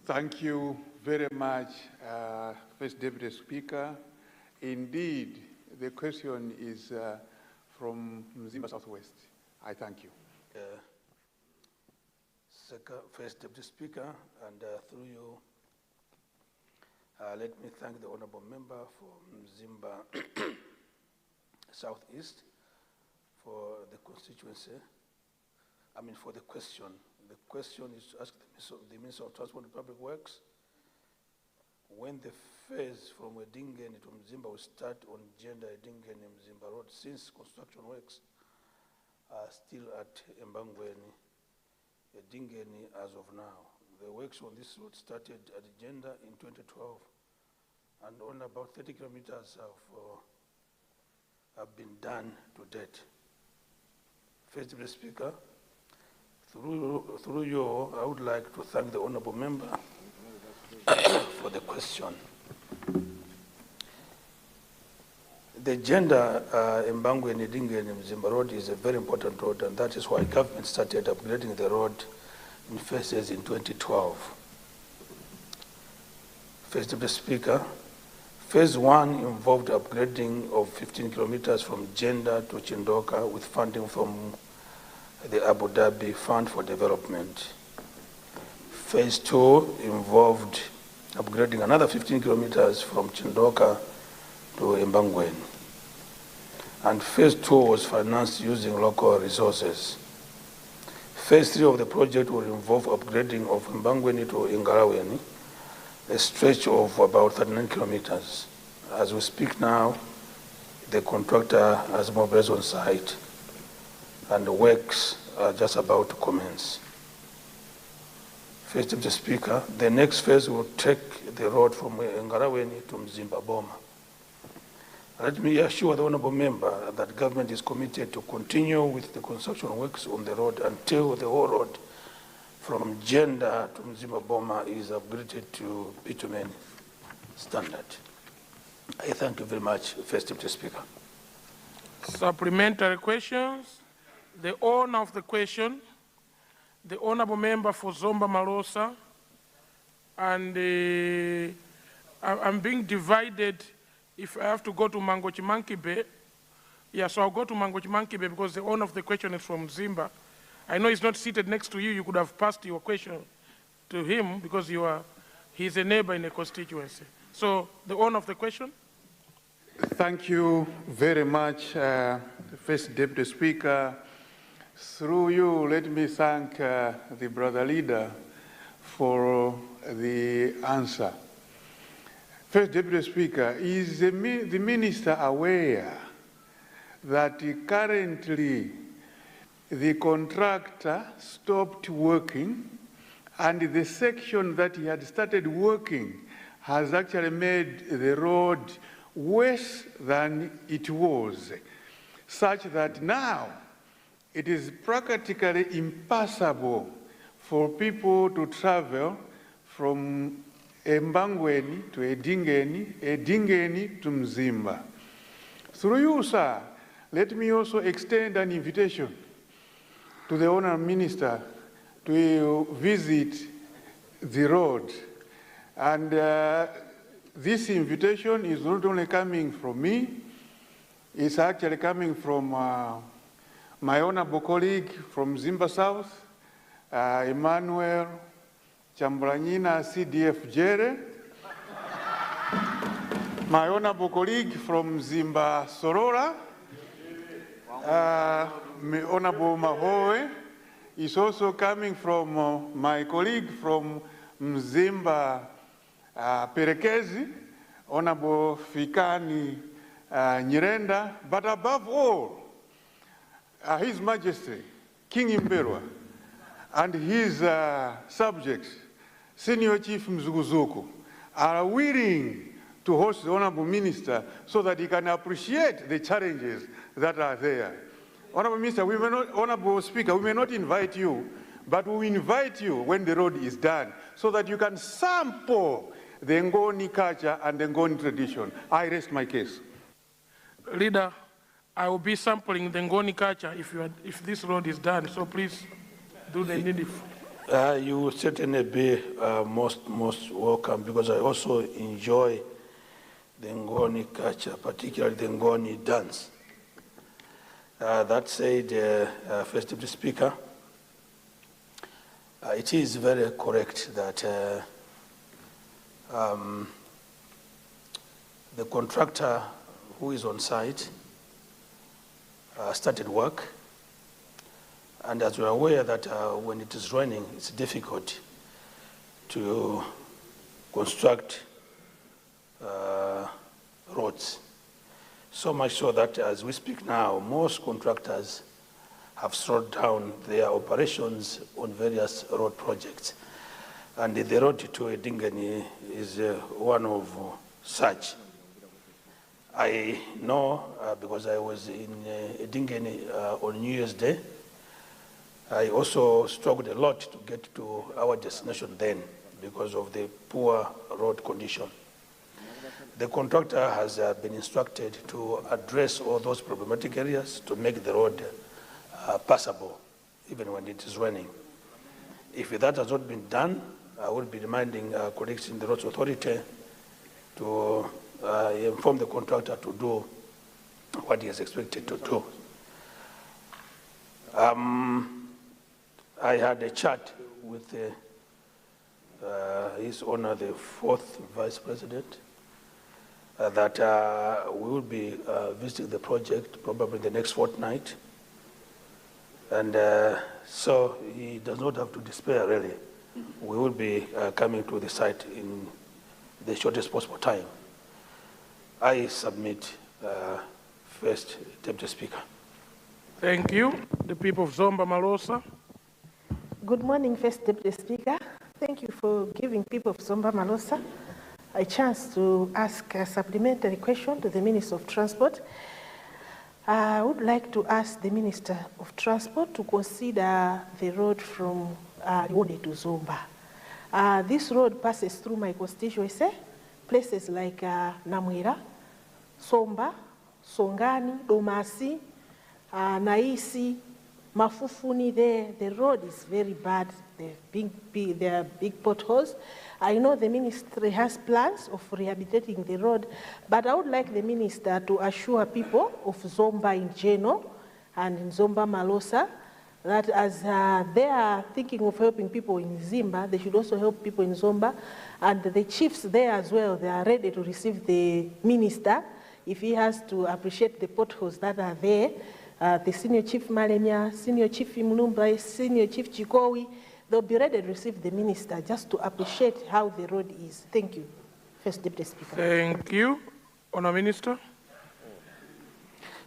Thank you very much, First Deputy Speaker. Indeed, the question is from Mzimba Southwest. I thank you. First Deputy Speaker, and through you, let me thank the Honorable Member for Mzimba Southeast for the constituency. For the question. The question is to ask the Minister of Transport and Public Works when the phase from Edingeni to Mzimba will start on Gender Edingeni Mzimba Road, since construction works are still at Mbangweni Edingeni as of now. The works on this road started at Gender in 2012, and only about 30 kilometers have been done to date. First Deputy Speaker, through you, I would like to thank the Honorable Member for the question. The Gender Mbangweni Edingeni Mzimba Road is a very important road, and that is why government started upgrading the road in phases in 2012. First Deputy Speaker, phase 1 involved upgrading of 15 kilometers from Gender to Chindoka with funding from the Abu Dhabi Fund for Development. Phase 2 involved upgrading another 15 kilometers from Chindoka to Mbangweni. And phase 2 was financed using local resources. Phase 3 of the project will involve upgrading of Mbangweni to Ingaraweni, a stretch of about 39 kilometers. As we speak now, the contractor has mobilized on site, and the works are just about to commence. First Deputy Speaker, the next phase will take the road from Ngaraweni to Mzimba Boma. Let me assure the Honourable Member that government is committed to continue with the construction works on the road until the whole road from Gender to Mzimba Boma is upgraded to bitumen standard. I thank you very much, First Deputy Speaker. Supplementary questions. The owner of the question, the Honourable Member for Zomba Malosa, and I'm being divided if I have to go to Mangochi Mankibe. Yeah, so I'll go to Mangochi Mankibe because the owner of the question is from Zimba. I know he's not seated next to you. You could have passed your question to him because he's a neighbor in the constituency. So the owner of the question. Thank you very much, First Deputy Speaker. Through you, let me thank the brother leader for the answer. First Deputy Speaker, is the minister aware that currently the contractor stopped working and the section that he had started working has actually made the road worse than it was, such that now it is practically impossible for people to travel from Mbangweni to Edingeni, Edingeni to Mzimba. Through you, sir, let me also extend an invitation to the Honourable Minister to visit the road. And this invitation is not only coming from me, it's actually coming from my honorable colleague from Zimba South, Emmanuel Chambranyina CDF Jere, my honorable colleague from Zimba Sorora, Honorable Mahoe, is also coming from my colleague from Mzimba Perekezi, Honorable Fikani Nyirenda, but above all, His Majesty, King Imberwa, and his subjects, Senior Chief Mzuguzuku, are willing to host the Honorable Minister so that he can appreciate the challenges that are there. Honorable Minister, Honorable Speaker, we may not invite you, but we invite you when the road is done so that you can sample the Ngoni culture and the Ngoni tradition. I rest my case. Leader, I will be sampling the Ngoni culture if this road is done, so please do the needful. You will certainly be most welcome, because I also enjoy the Ngoni culture, particularly the Ngoni dance. That said, First Deputy Speaker, it is very correct that the contractor who is on site started work, and as we're aware that when it is raining, it's difficult to construct roads. So much so that as we speak now, most contractors have slowed down their operations on various road projects. And the road to Edingeni is one of such. I know because I was in Edingeni on New Year's Day. I also struggled a lot to get to our destination then because of the poor road condition. The contractor has been instructed to address all those problematic areas to make the road passable, even when it is raining. If that has not been done, I will be reminding colleagues in the Roads Authority to inform the contractor to do what he is expected to do. I had a chat with His Honor, the 4th Vice President, that we will be visiting the project probably the next fortnight. And so he does not have to despair, really. We will be coming to the site in the shortest possible time. I submit, First Deputy Speaker. Thank you. The people of Zomba Malosa. Good morning, First Deputy Speaker. Thank you for giving people of Zomba Malosa a chance to ask a supplementary question to the Minister of Transport. I would like to ask the Minister of Transport to consider the road from Liwonde to Zomba. This road passes through my constituency, places like Namwera, Somba, Songani, Domasi, Naisi, Mafufuni. There, the road is very bad. There are big potholes. I know the ministry has plans of rehabilitating the road, but I would like the minister to assure people of Zomba in general and in Zomba Malosa that as they are thinking of helping people in Zimba, they should also help people in Zomba. And the chiefs there as well, they are ready to receive the minister if he has to appreciate the potholes that are there. The Senior Chief Malemia, Senior Chief Imulumba, Senior Chief Chikowi, they'll be ready to receive the minister just to appreciate how the road is. Thank you, First Deputy Speaker. Thank you. Honour Minister.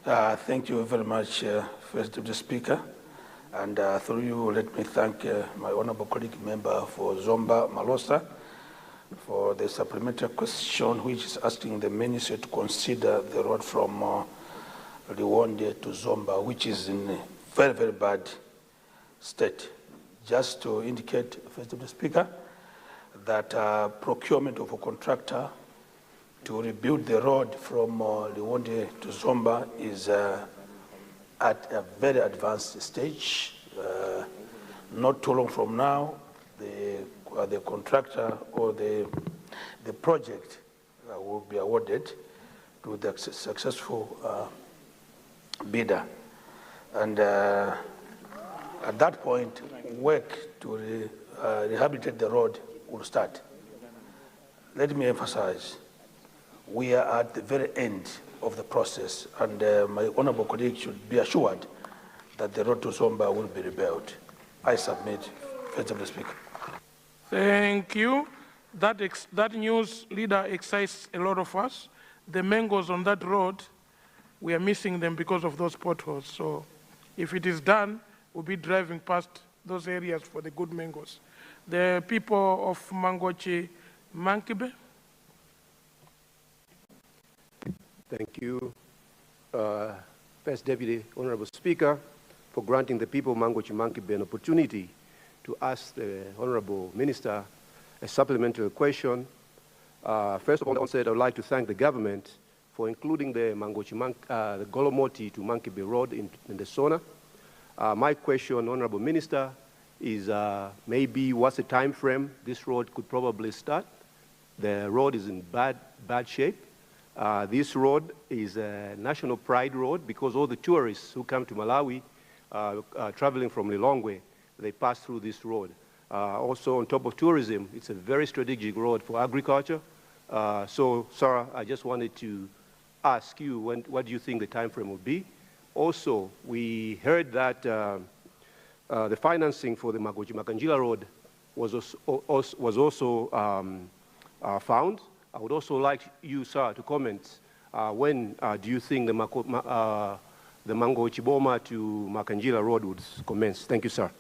Thank you very much, First Deputy Speaker. And through you, let me thank my honourable colleague member for Zomba Malosa for the supplementary question, which is asking the minister to consider the road from Liwonde to Zomba, which is in a very, very bad state. Just to indicate, First Deputy Speaker, that procurement of a contractor to rebuild the road from Liwonde to Zomba is at a very advanced stage. Not too long from now, the contractor or the project will be awarded to the successful bidder. And at that point, work to rehabilitate the road will start. Let me emphasize, we are at the very end of the process, and my honorable colleague should be assured that the road to Zomba will be rebuilt. I submit, First Deputy Speaker. Thank you. That news, leader, excites a lot of us. The mangoes on that road, we are missing them because of those potholes. So if it is done, we'll be driving past those areas for the good mangoes. The people of Mangochi Mankibe. Thank you, First Deputy Honorable Speaker, for granting the people of Mangochi Mankibe an opportunity to ask the Honorable Minister a supplementary question. First of all, I would like to thank the government for including the the Golomoti to Mankibe Road in the SONA. My question, Honorable Minister, is maybe what's the time frame this road could probably start. The road is in bad shape. This road is a national pride road because all the tourists who come to Malawi traveling from Lilongwe, they pass through this road. Also, on top of tourism, it's a very strategic road for agriculture. So, Sarah, I just wanted to ask you, what do you think the time frame will be? Also, we heard that the financing for the Makanjira Road was also found. I would also like you, sir, to comment when do you think the Mango Chiboma to Makanjira Road would commence? Thank you, sir.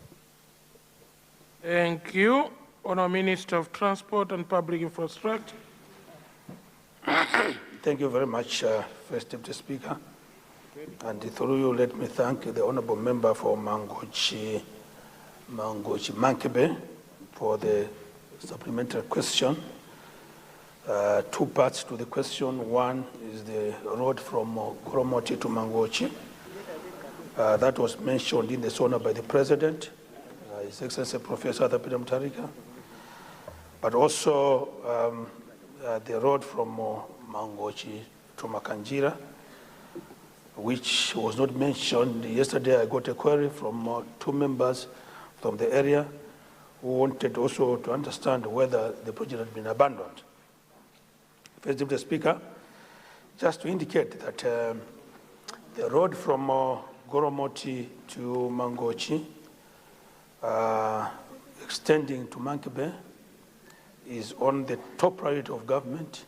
Thank you. Honourable Minister of Transport and Public Infrastructure. Thank you very much, First Deputy Speaker. And through you, let me thank the Honourable Member for Mangochi Mankebe for the supplementary question. Two parts to the question. One is the road from Koromoti to Mangochi. That was mentioned in the SONA by the President, His Excellency Professor Peter Mutharika. But also the road from Mangochi to Makanjira, which was not mentioned. Yesterday I got a query from two members from the area who wanted also to understand whether the project had been abandoned. First Deputy Speaker, just to indicate that the road from Goromoti to Mangochi, extending to Mankebe, is on the top priority of government.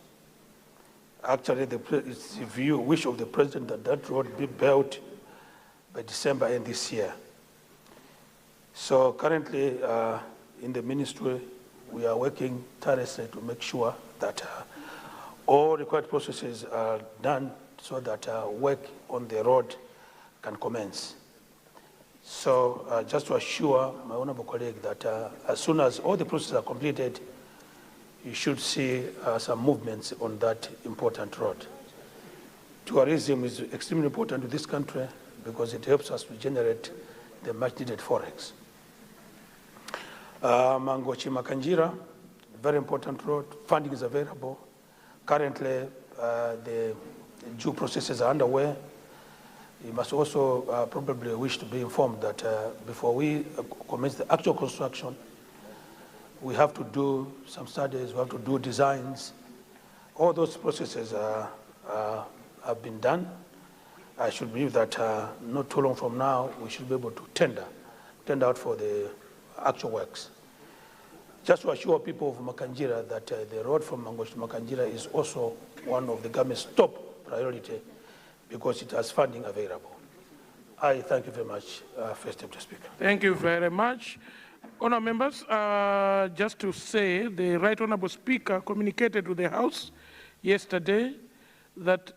Actually, it's the wish of the President that that road be built by December end this year. So currently, in the ministry, we are working tirelessly to make sure that all required processes are done so that work on the road can commence. So just to assure my honorable colleague that as soon as all the processes are completed, you should see some movements on that important road. Tourism is extremely important to this country because it helps us to generate the much needed forex. Mangochi Makanjira, very important road, funding is available. Currently, the due processes are underway. You must also probably wish to be informed that before we commence the actual construction, we have to do some studies, we have to do designs. All those processes have been done. I should believe that not too long from now, we should be able to tender out for the actual works. Just to assure people of Makanjira that the road from Mangochi to Makanjira is also one of the government's top priority because it has funding available. I thank you very much, First Deputy Speaker. Thank you very much. Honourable members, just to say, the Right Honourable Speaker communicated to the House yesterday that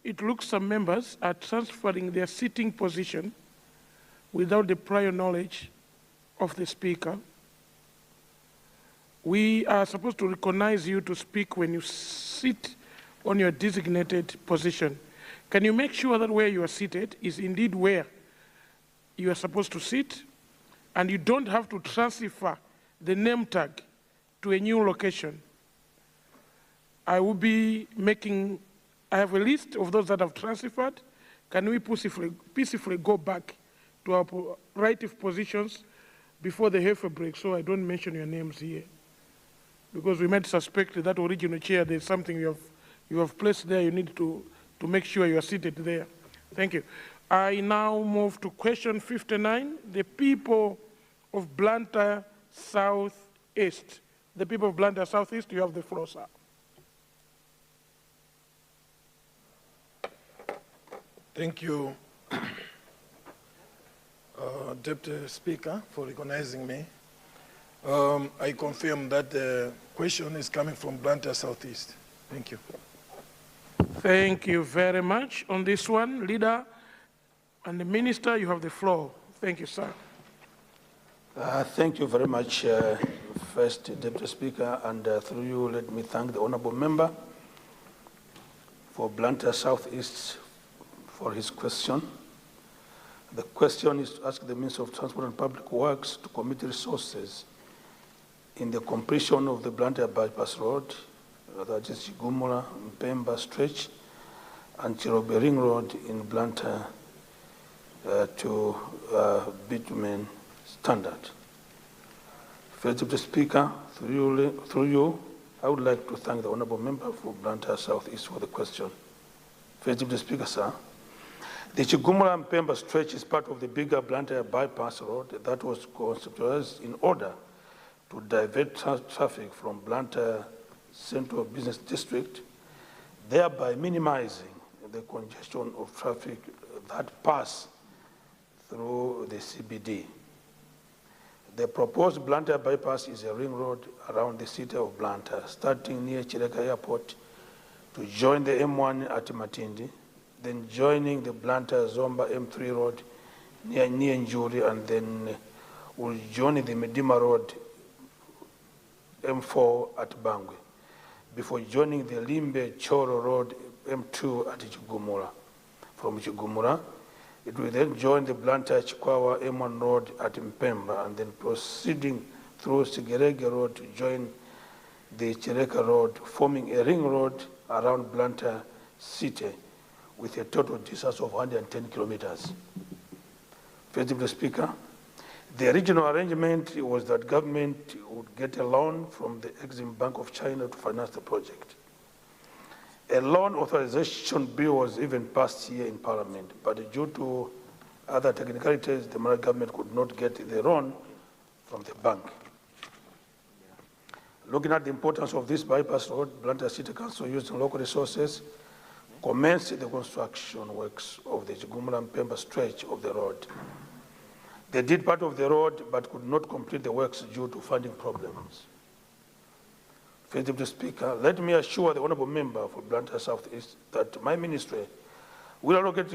it looks some members are transferring their sitting position without the prior knowledge of the Speaker. We are supposed to recognize you to speak when you sit on your designated position. Can you make sure that where you are seated is indeed where you are supposed to sit, and you don't have to transfer the name tag to a new location? I have a list of those that have transferred. Can we peacefully go back to our relative positions before the half break, so I don't mention your names here? Because we might suspect that original chair, there's something you have placed there, you need to make sure you are seated there. Thank you. I now move to question 59, the people of Luntha Southeast. The people of Luntha Southeast, you have the floor, sir. Thank you, Deputy Speaker, for recognizing me. I confirm that the question is coming from Luntha Southeast. Thank you. Thank you very much. On this one, Leader and the Minister, you have the floor. Thank you, sir. Thank you very much, First Deputy Speaker, and through you, let me thank the Honourable Member for Luntha Southeast for his question. The question is to ask the Minister of Transport and Public Works to commit resources in the completion of the Blantyre Bypass Road, that is Chigumula, Mpemba stretch, and Chirobe Ring Road in Blantyre to bitumen standard. First Deputy Speaker, through you, I would like to thank the Honourable Member for Blantyre Southeast for the question. First Deputy Speaker, sir, the Chigumula Mpemba stretch is part of the bigger Blantyre Bypass Road that was conceptualized in order to divert traffic from Blantyre Central Business District, thereby minimizing the congestion of traffic that pass through the CBD. The proposed Blantyre bypass is a ring road around the city of Blantyre, starting near Chireka Airport to join the M1 at Matindi, then joining the Blantyre Zomba M3 road near Njuri, and then will join the Medima road M4 at Bangwe, before joining the Limbe Choro road M2 at Chigumura. From Chigumura, it will then join the Blantyre Chikwawa M1 road at Mpemba, and then proceeding through Sigerege road to join the Chireka road, forming a ring road around Blantyre city with a total distance of 110 kilometers. First Deputy Speaker, the original arrangement was that government would get a loan from the Exim Bank of China to finance the project. A loan authorization bill was even passed here in Parliament, but due to other technicalities, the Mara government could not get the loan from the bank. Looking at the importance of this bypass road, Blantyre City Council, using local resources, commenced the construction works of the Chigumula Mpemba stretch of the road. They did part of the road, but could not complete the works due to funding problems. First Deputy Speaker, let me assure the Honourable Member for Blantyre Southeast that my ministry will allocate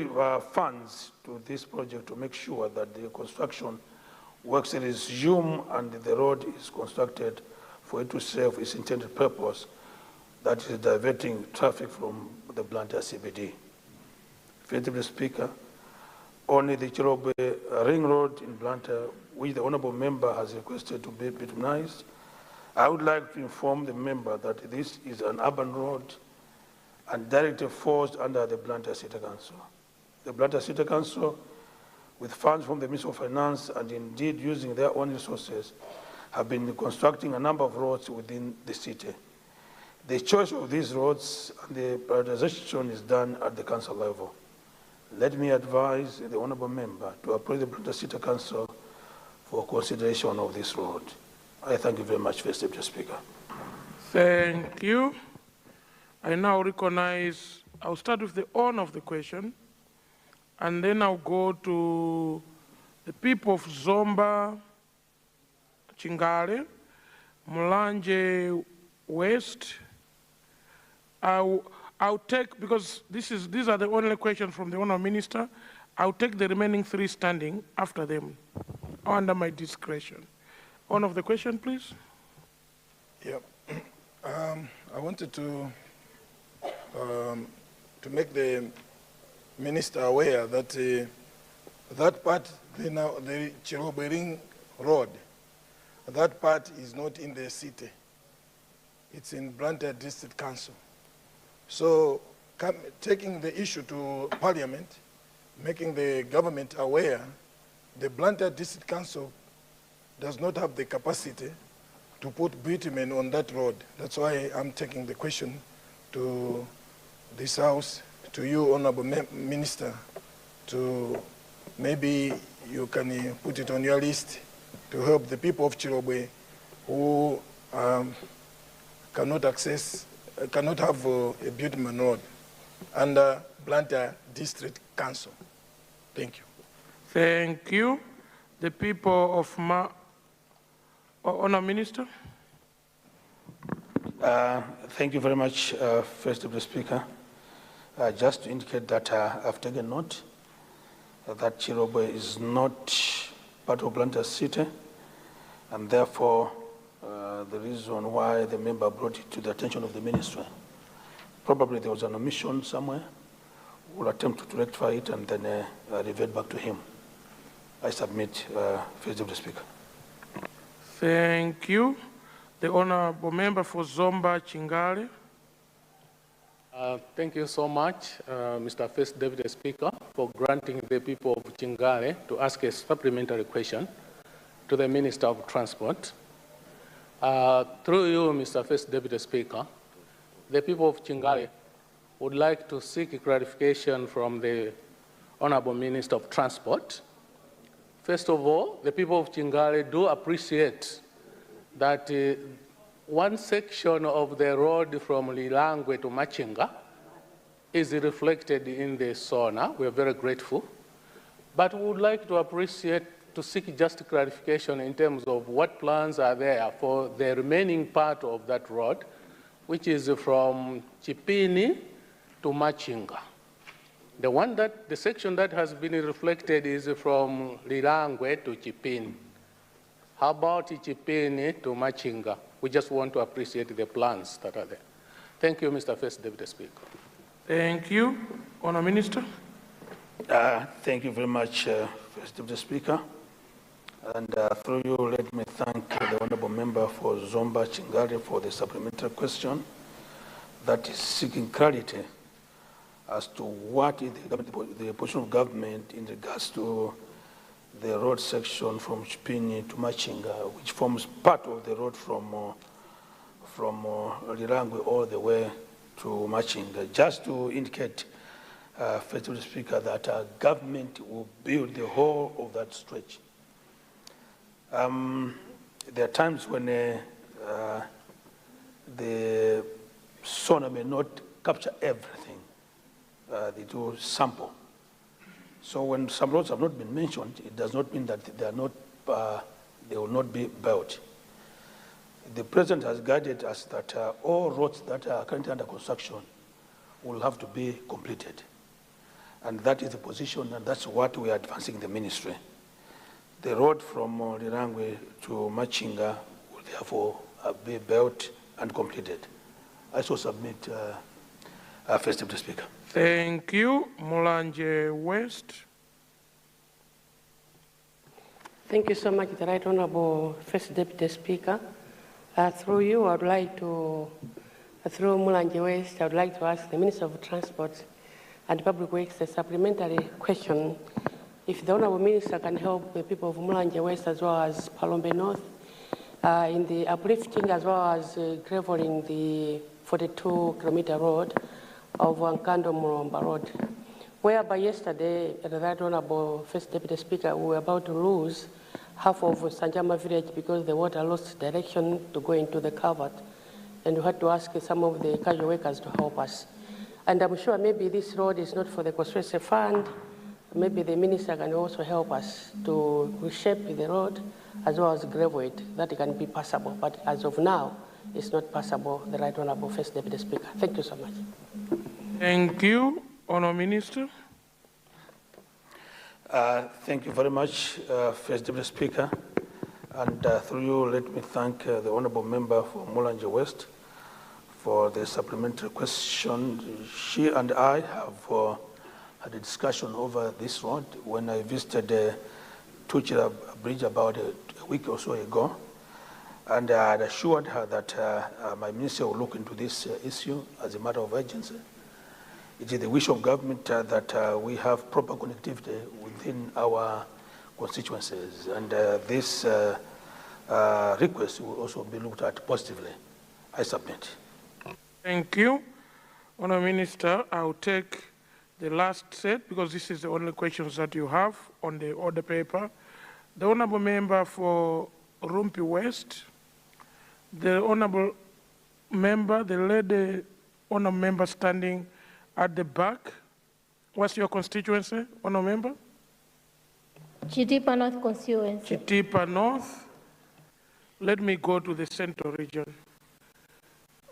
funds to this project to make sure that the construction works resume and the road is constructed for it to serve its intended purpose, that is diverting traffic from the Blantyre CBD. First Deputy Speaker, only the Chirobe Ring Road in Blantyre, which the Honourable Member has requested to be bituminized, I would like to inform the member that this is an urban road and directly falls under the Blantyre City Council. The Blantyre City Council, with funds from the Ministry of Finance and indeed using their own resources, have been constructing a number of roads within the city. The choice of these roads and the prioritization is done at the council level. Let me advise the Honourable Member to approach the Blantyre City Council for consideration of this road. I thank you very much, First Deputy Speaker. Thank you. I now recognize, I'll start with the owner of the question, and then I'll go to the people of Zomba, Chingale, Mulanje West. I'll take, because these are the only questions from the Honourable Minister, I'll take the remaining three standing after them, under my discretion. One of the question, please. Yeah, I wanted to make the minister aware that that part, the Chirobe Ring Road, that part is not in the city. It's in Blantyre District Council. So taking the issue to Parliament, making the government aware, the Blantyre District Council does not have the capacity to put bitumen on that road. That's why I'm taking the question to this House, to you, Honourable Minister, to maybe you can put it on your list to help the people of Chirobe who cannot have a bitumen road under Blantyre District Council. Thank you. Thank you. The people of Honourable Minister. Thank you very much, First Deputy Speaker. Just to indicate that I've taken note that Chirobe is not part of Blantyre City, and therefore the reason why the member brought it to the attention of the ministry. Probably there was an omission somewhere. We'll attempt to rectify it and then revert back to him. I submit, First Deputy Speaker. Thank you. The Honorable Member for Zomba Chingale. Thank you so much, Mr. First Deputy Speaker, for granting the people of Chingale to ask a supplementary question to the Minister of Transport. Through you, Mr. First Deputy Speaker, the people of Chingale would like to seek clarification from the Honorable Minister of Transport. First of all, the people of Chingale do appreciate that one section of the road from Lilangwe to Machinga is reflected in the SONA. We are very grateful. But we would like to seek just clarification in terms of what plans are there for the remaining part of that road, which is from Chipini to Machinga. The section that has been reflected is from Lilangwe to Chipini. How about Chipini to Machinga? We just want to appreciate the plans that are there. Thank you, Mr. First Deputy Speaker. Thank you. Honourable Minister. Thank you very much, First Deputy Speaker. And through you, let me thank the Honourable Member for Zomba Chingale for the supplementary question that is seeking clarity as to what is the position of government in regards to the road section from Chipini to Machinga, which forms part of the road from Lilangwe all the way to Machinga. Just to indicate, First Deputy Speaker, that our government will build the whole of that stretch. There are times when the SONA may not capture everything. They do sample. So when some roads have not been mentioned, it does not mean that they are not, they will not be built. The President has guided us that all roads that are currently under construction will have to be completed. And that is the position, and that's what we are advancing in the ministry. The road from Lilangwe to Machinga will therefore be built and completed. I so submit, First Deputy Speaker. Thank you. Mulanje West. Thank you so much, the Right Honourable First Deputy Speaker. Through you, I would like to, through Mulanje West, I would like to ask the Minister of Transport and Public Works a supplementary question. If the Honourable Minister can help the people of Mulanje West as well as Palombe North in the uplifting as well as graveling the 42-kilometre road of Wankando Muromba Road, whereby yesterday, the Right Honourable First Deputy Speaker, we were about to lose half of Sanjama village because the water lost direction to go into the culvert, and we had to ask some of the casual workers to help us. And I'm sure maybe this road is not for the construction fund. Maybe the minister can also help us to reshape the road as well as gravel it, that it can be passable. But as of now, it's not passable, the Right Honourable First Deputy Speaker. Thank you so much. Thank you. Honourable Minister. Thank you very much, First Deputy Speaker. And through you, let me thank the Honourable Member for Mulanje West for the supplementary question. She and I have had a discussion over this road when I visited Tuchira Bridge about a week or so ago. And I had assured her that my minister will look into this issue as a matter of urgency. It is the wish of government that we have proper connectivity within our constituencies. And this request will also be looked at positively. I submit. Thank you. Honourable Minister, I'll take the last set because this is the only questions that you have on the order paper. The Honourable Member for Rumpi West, the Honourable Member, the lady Honourable Member standing at the back. What's your constituency, Honourable Member? Chitipa North constituency. Chitipa North. Let me go to the Central region.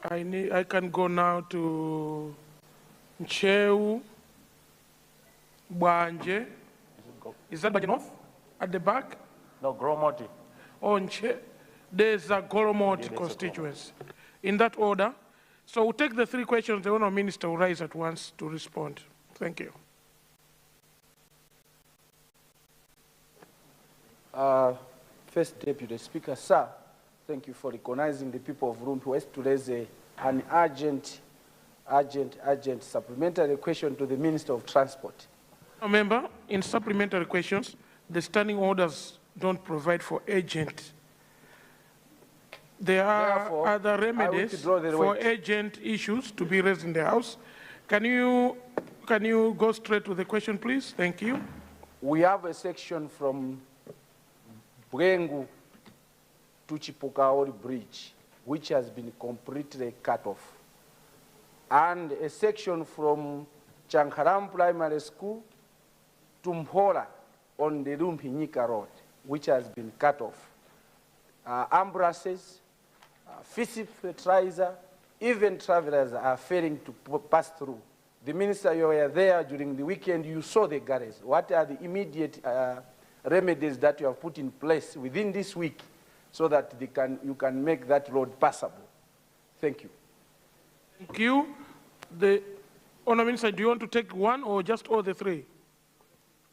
I can go now to Ncheu, Bwanje. Is that Bwanje North? At the back? No, Gromoti. Oh, Nche. There's a Goromoti constituency. In that order. So we'll take the three questions. The Honourable Minister will rise at once to respond. Thank you. First Deputy Speaker, sir, thank you for recognizing the people of Luntha West to raise an urgent supplementary question to the Minister of Transport. Member, in supplementary questions, the standing orders don't provide for urgent. There are Therefore, other remedies for urgent issues to be raised in the House. Can you go straight to the question, please? Thank you. We have a section from Bwengu to Chipokaori Bridge, which has been completely cut off, and a section from Chankharam Primary School to Mhola on the Lumpinyika Road, which has been cut off. Ambulances, fishing fertilizer, even travelers are failing to pass through. The Minister, you were there during the weekend, you saw the garages. What are the immediate remedies that you have put in place within this week so that you can make that road passable? Thank you. Thank you. The Honour Minister, do you want to take one or just all the three?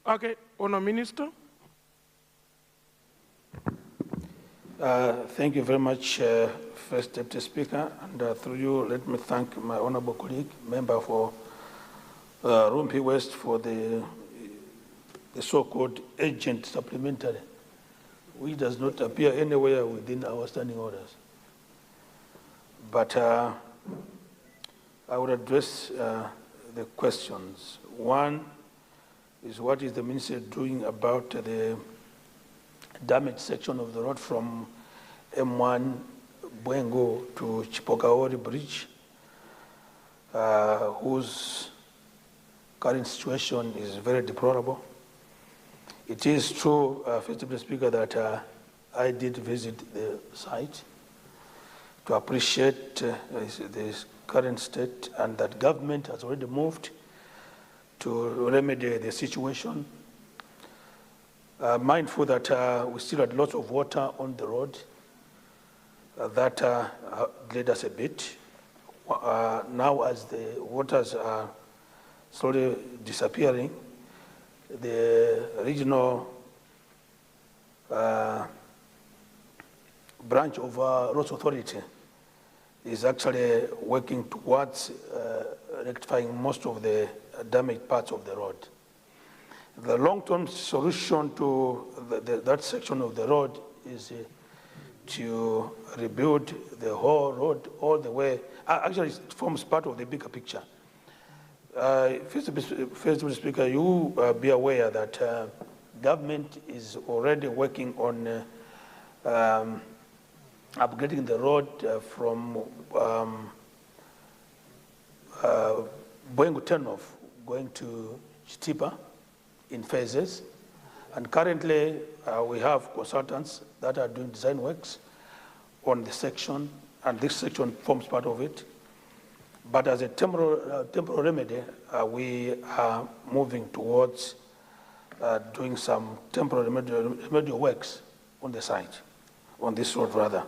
Okay, Honour Minister. Thank you very much, First Deputy Speaker, and through you, let me thank my honourable colleague, member for Luntha West, for the so-called urgent supplementary, which does not appear anywhere within our standing orders. But I would address the questions. One is, what is the Minister doing about the damaged section of the road from M1 Bwengu to Chipokaori Bridge, whose current situation is very deplorable? It is true, Mr. Speaker, that I did visit the site to appreciate the current state, and that government has already moved to remedy the situation. Mindful that we still had lots of water on the road, that led us a bit. Now, as the waters are slowly disappearing, the regional branch of Roads Authority is actually working towards rectifying most of the damaged parts of the road. The long-term solution to that section of the road is to rebuild the whole road all the way. Actually, it forms part of the bigger picture. First Speaker, you be aware that government is already working on upgrading the road from Bwengu turnoff going to Chitipa in phases. And currently, we have consultants that are doing design works on the section, and this section forms part of it. But as a temporary remedy, we are moving towards doing some temporary remedial works on the site, on this road rather.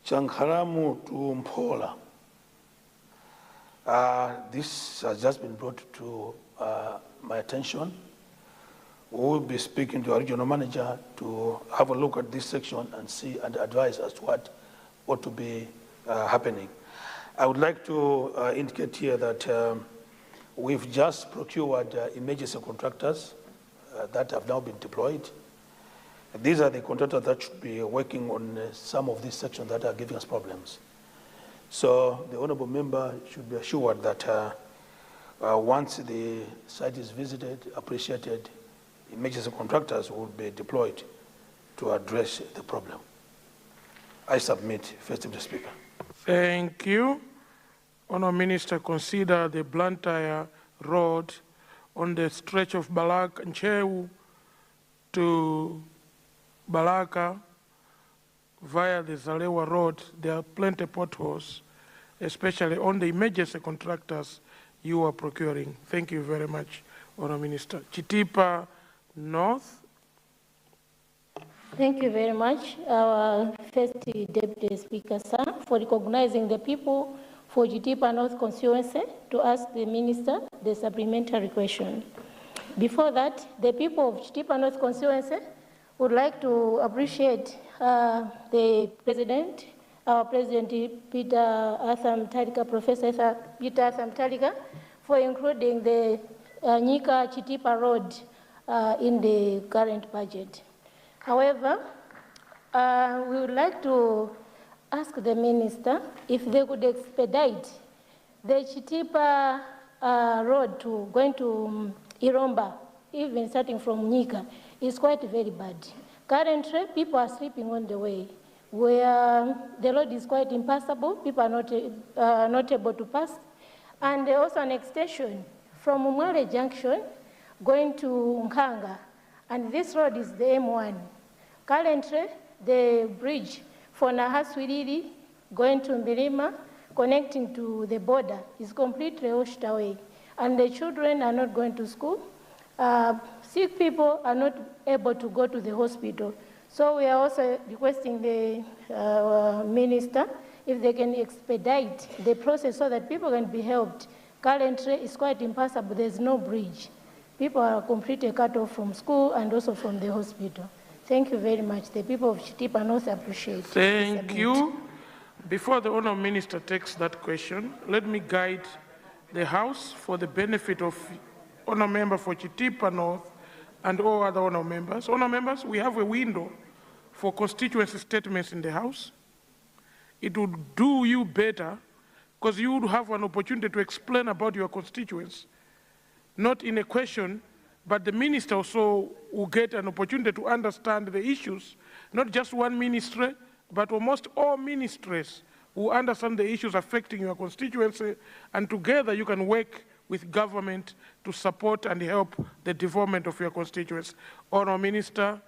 Chankharamu to Mpola. This has just been brought to my attention. We will be speaking to our regional manager to have a look at this section and see and advise as to what ought to be happening. I would like to indicate here that we've just procured emergency contractors that have now been deployed. These are the contractors that should be working on some of these sections that are giving us problems. So the honourable member should be assured that once the site is visited, appreciated, emergency contractors will be deployed to address the problem. I submit, First Deputy Speaker. Thank you. Honour Minister, consider the Luntha Road on the stretch of Balaka Nchewu to Balaka via the Zalewa Road. There are plenty of potholes, especially on the emergency contractors you are procuring. Thank you very much, Honour Minister. Chitipa North. Thank you very much, our First Deputy Speaker, sir, for recognizing the people for Chitipa North constituency to ask the Minister the supplementary question. before that, the people of Chitipa North constituency would like to appreciate the president, our President Peter Atham Talika, Professor Peter Atham Talika, for including the Nyika Chitipa Road in the current budget. However, we would like to ask the minister if they could expedite the Chitipa road to going to Iromba, even starting from Nyika, is quite very bad. Currently, people are sleeping on the way, where the road is quite impassable. People are not able to pass. And also an extension from Mwale Junction going to Nkanga, and this road is the M1. Currently, the bridge for Nahaswiriri going to Mbirima, connecting to the border, is completely washed away, and the children are not going to school. Sick people are not able to go to the hospital. So we are also requesting the minister if they can expedite the process so that people can be helped. Currently, it's quite impassable. There's no bridge. People are completely cut off from school and also from the hospital. Thank you very much. The people of Chitipa North appreciate. Thank you. Before the Honourable Minister takes that question, let me guide the House for the benefit of Honourable Member for Chitipa North and all other Honourable Members. Honourable Members, we have a window for constituency statements in the House. It would do you better because you would have an opportunity to explain about your constituents, not in a question, but the minister also will get an opportunity to understand the issues, not just one ministry, but almost all ministries who understand the issues affecting your constituency, and together you can work with government to support and help the development of your constituency. Honourable Minister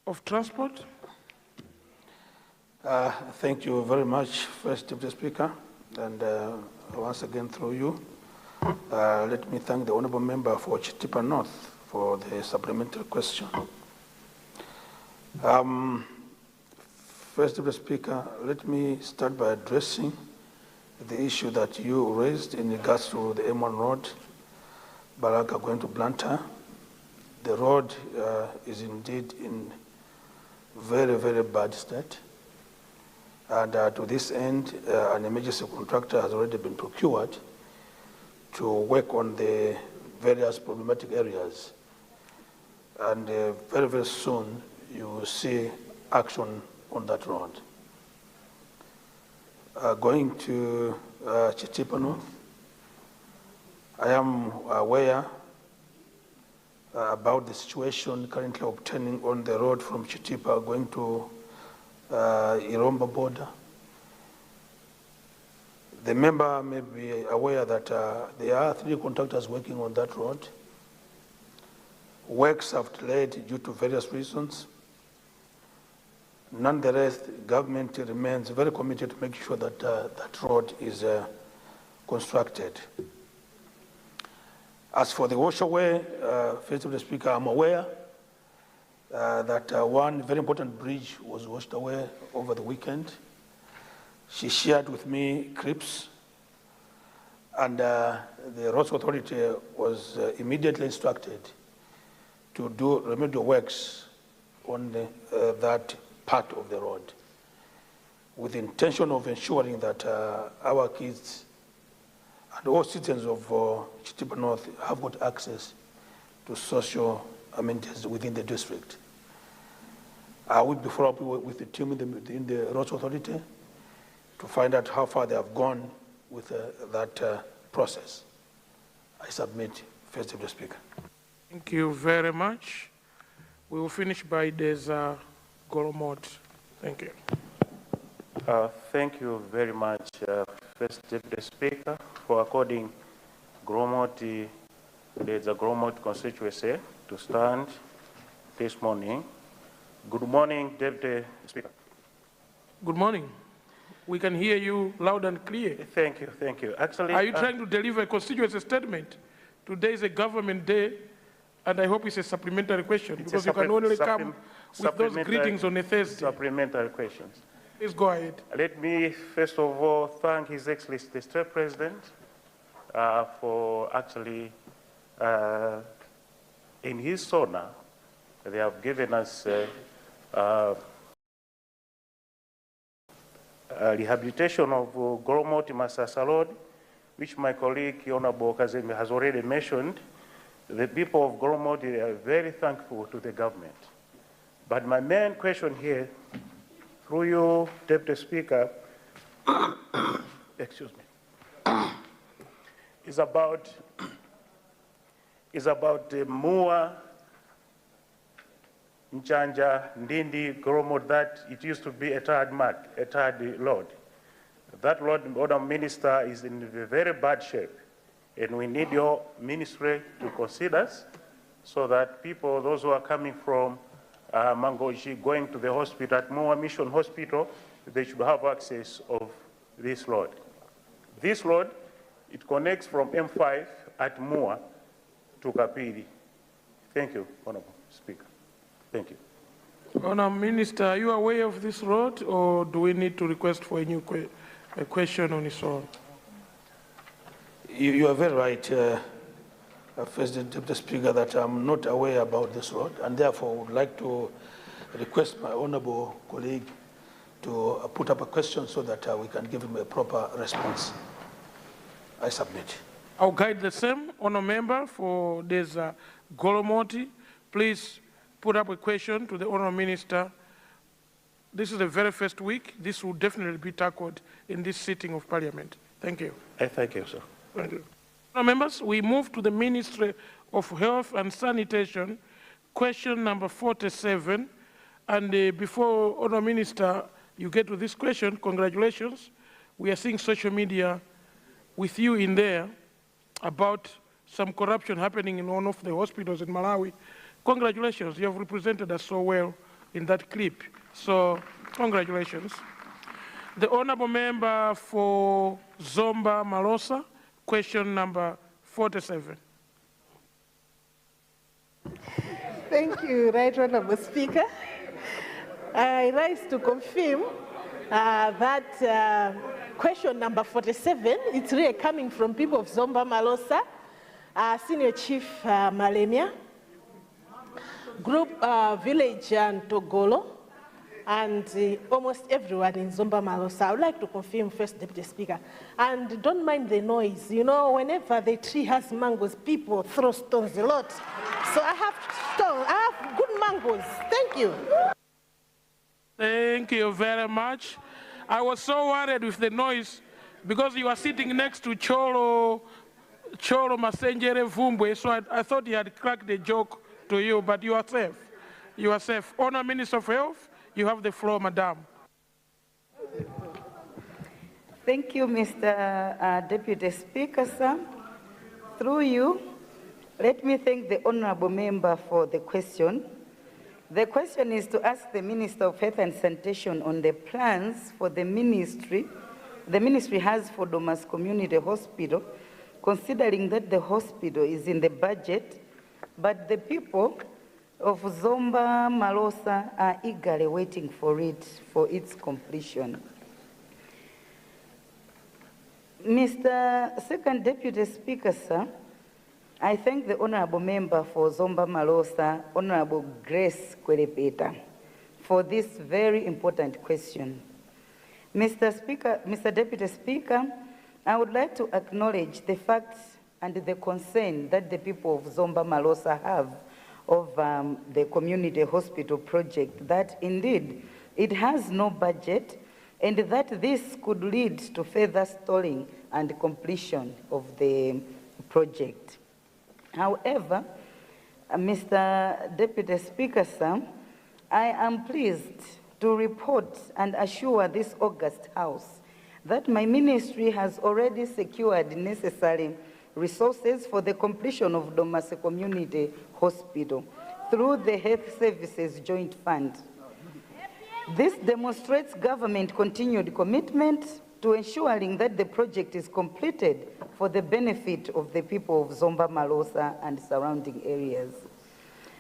of Transport. Thank you very much, First Deputy Speaker, and once again through you, let me thank the Honourable Member for Chitipa North for the supplementary question. First Deputy Speaker, let me start by addressing the issue that you raised in regards to the M1 road, Baraka going to Luntha. The road is indeed in very, very bad state. And to this end, an emergency contractor has already been procured to work on the various problematic areas. And very, very soon, you will see action on that road. Going to Chitipa North, I am aware about the situation currently obtaining on the road from Chitipa going to Iromba border. The member may be aware that there are 3 contractors working on that road. Works have delayed due to various reasons. Nonetheless, the government remains very committed to make sure that that road is constructed. As for the washaway, First Deputy Speaker, I'm aware that one very important bridge was washed away over the weekend. She shared with me clips, and the Roads Authority was immediately instructed to do remedial works on that part of the road, with the intention of ensuring that our kids and all citizens of Chitipa North have got access to social amenities within the district. I will be following up with the team in the Roads Authority to find out how far they have gone with that process. I submit, First Deputy Speaker. Thank you very much. We will finish by Deza Goromot. Thank you. Thank you very much, First Deputy Speaker, for according Goromot, Deza Goromot constituency to stand this morning. Good morning, Deputy Speaker. Good morning. We can hear you loud and clear. Thank you, thank you. Actually, are you trying to deliver a constituency statement? Today is a government day, and I hope it's a supplementary question, because you can only come with those greetings on a Thursday. Supplementary questions. Please go ahead. Let me first of all thank His Excellency the State President for actually in his honor, they have given us rehabilitation of Goromoti Masasa Road, which my colleague Honorable Kazemi has already mentioned. The people of Goromoti are very thankful to the government. But my main question here, through you, Deputy Speaker, excuse me, is about Mua, Nchanja, Ndindi, Goromoti, that it used to be a third road. That road, Madam Minister, is in very bad shape. And we need your ministry to consider us so that people, those who are coming from Mangochi, going to the hospital at Mua Mission Hospital, they should have access of this road. This road, it connects from M5 at Mua to Kapiri. Thank you, Honorable Speaker. Thank you. Honorable Minister, are you aware of this road, or do we need to request for a new question on its own? You are very right, First Deputy Speaker, that I'm not aware about this road, and therefore would like to request my honorable colleague to put up a question so that we can give him a proper response. I submit. I'll guide the same, Honourable Member, for this Goromoti. Please put up a question to the Honourable Minister. This is the very first week. This will definitely be tackled in this sitting of Parliament. Thank you. Thank you, sir. Thank you. Honourable members, we move to the Ministry of Health and Sanitation, question number 47. And before, Honourable Minister, you get to this question, congratulations. We are seeing social media with you in there about some corruption happening in one of the hospitals in Malawi. Congratulations, you have represented us so well in that clip. So, congratulations. The Honourable Member for Zomba Malosa, question number 47. Thank you, Right Honourable Speaker. I rise to confirm that question number 47, it's really coming from people of Zomba Malosa, Senior Chief Malemia, Group Village and Togolo, and almost everyone in Zomba Malosa. I would like to confirm, First Deputy Speaker. And don't mind the noise. You know, whenever the tree has mangoes, people throw stones a lot. So I have stones, I have good mangoes. Thank you. Thank you very much. I was so worried with the noise because you are sitting next to Cholo Masenjere Vumbwe, so I thought he had cracked the joke to you, but you are safe. You are safe. Honourable Minister of Health, you have the floor, Madam. Thank you, Mr. Deputy Speaker, sir. Through you, let me thank the Honourable Member for the question. The question is to ask the Minister of Health and Sanitation on the plans for the ministry has for Domas Community Hospital, considering that the hospital is in the budget, but the people of Zomba Malosa are eagerly waiting for its completion. Mr. Second Deputy Speaker, sir, I thank the Honourable Member for Zomba Malosa, Honourable Grace Kwelepeta, for this very important question. Mr. Deputy Speaker, I would like to acknowledge the facts and the concern that the people of Zomba Malosa have of the community hospital project, that indeed it has no budget, and that this could lead to further stalling and completion of the project. However, Mr. Deputy Speaker, sir, I am pleased to report and assure this august House that my ministry has already secured necessary resources for the completion of Domase Community Hospital through the Health Services Joint Fund. This demonstrates government continued commitment to ensuring that the project is completed for the benefit of the people of Zomba Malosa and surrounding areas.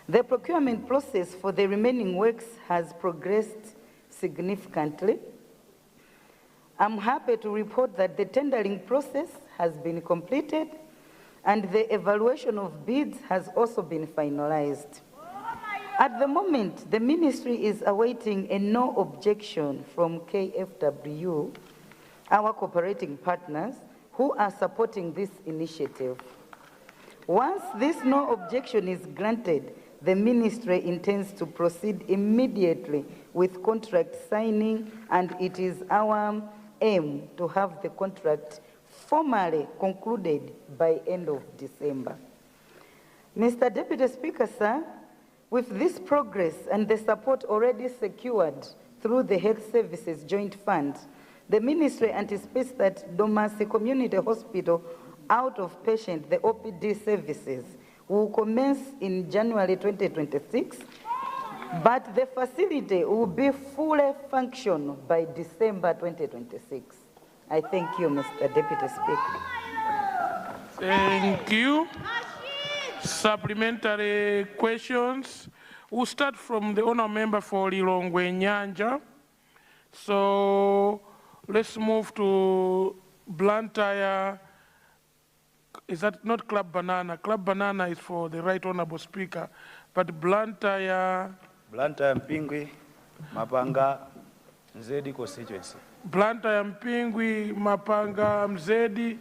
The procurement process for the remaining works has progressed significantly. I'm happy to report that the tendering process has been completed and the evaluation of bids has also been finalized. At the moment, the ministry is awaiting a no objection from KFW, our cooperating partners, who are supporting this initiative. Once this no objection is granted, the ministry intends to proceed immediately with contract signing, and it is our aim to have the contract formally concluded by end of December. Mr. Deputy Speaker, sir, with this progress and the support already secured through the Health Services Joint Fund, the ministry anticipates that Domasi Community Hospital outpatient, the OPD services, will commence in January 2026, but the facility will be fully functional by December 2026. I thank you, Mr. Deputy Speaker. Thank you. Supplementary questions. We'll start from the honour member for Lilongwe Nyanja. So let's move to Blantyre. Is that not Club Banana? Club Banana is for the Right Honourable Speaker, but Blantyre. Blantyre Mpingwi, Mapanga, Mzedi constituency. Blantyre Mpingwi, Mapanga, Mzedi.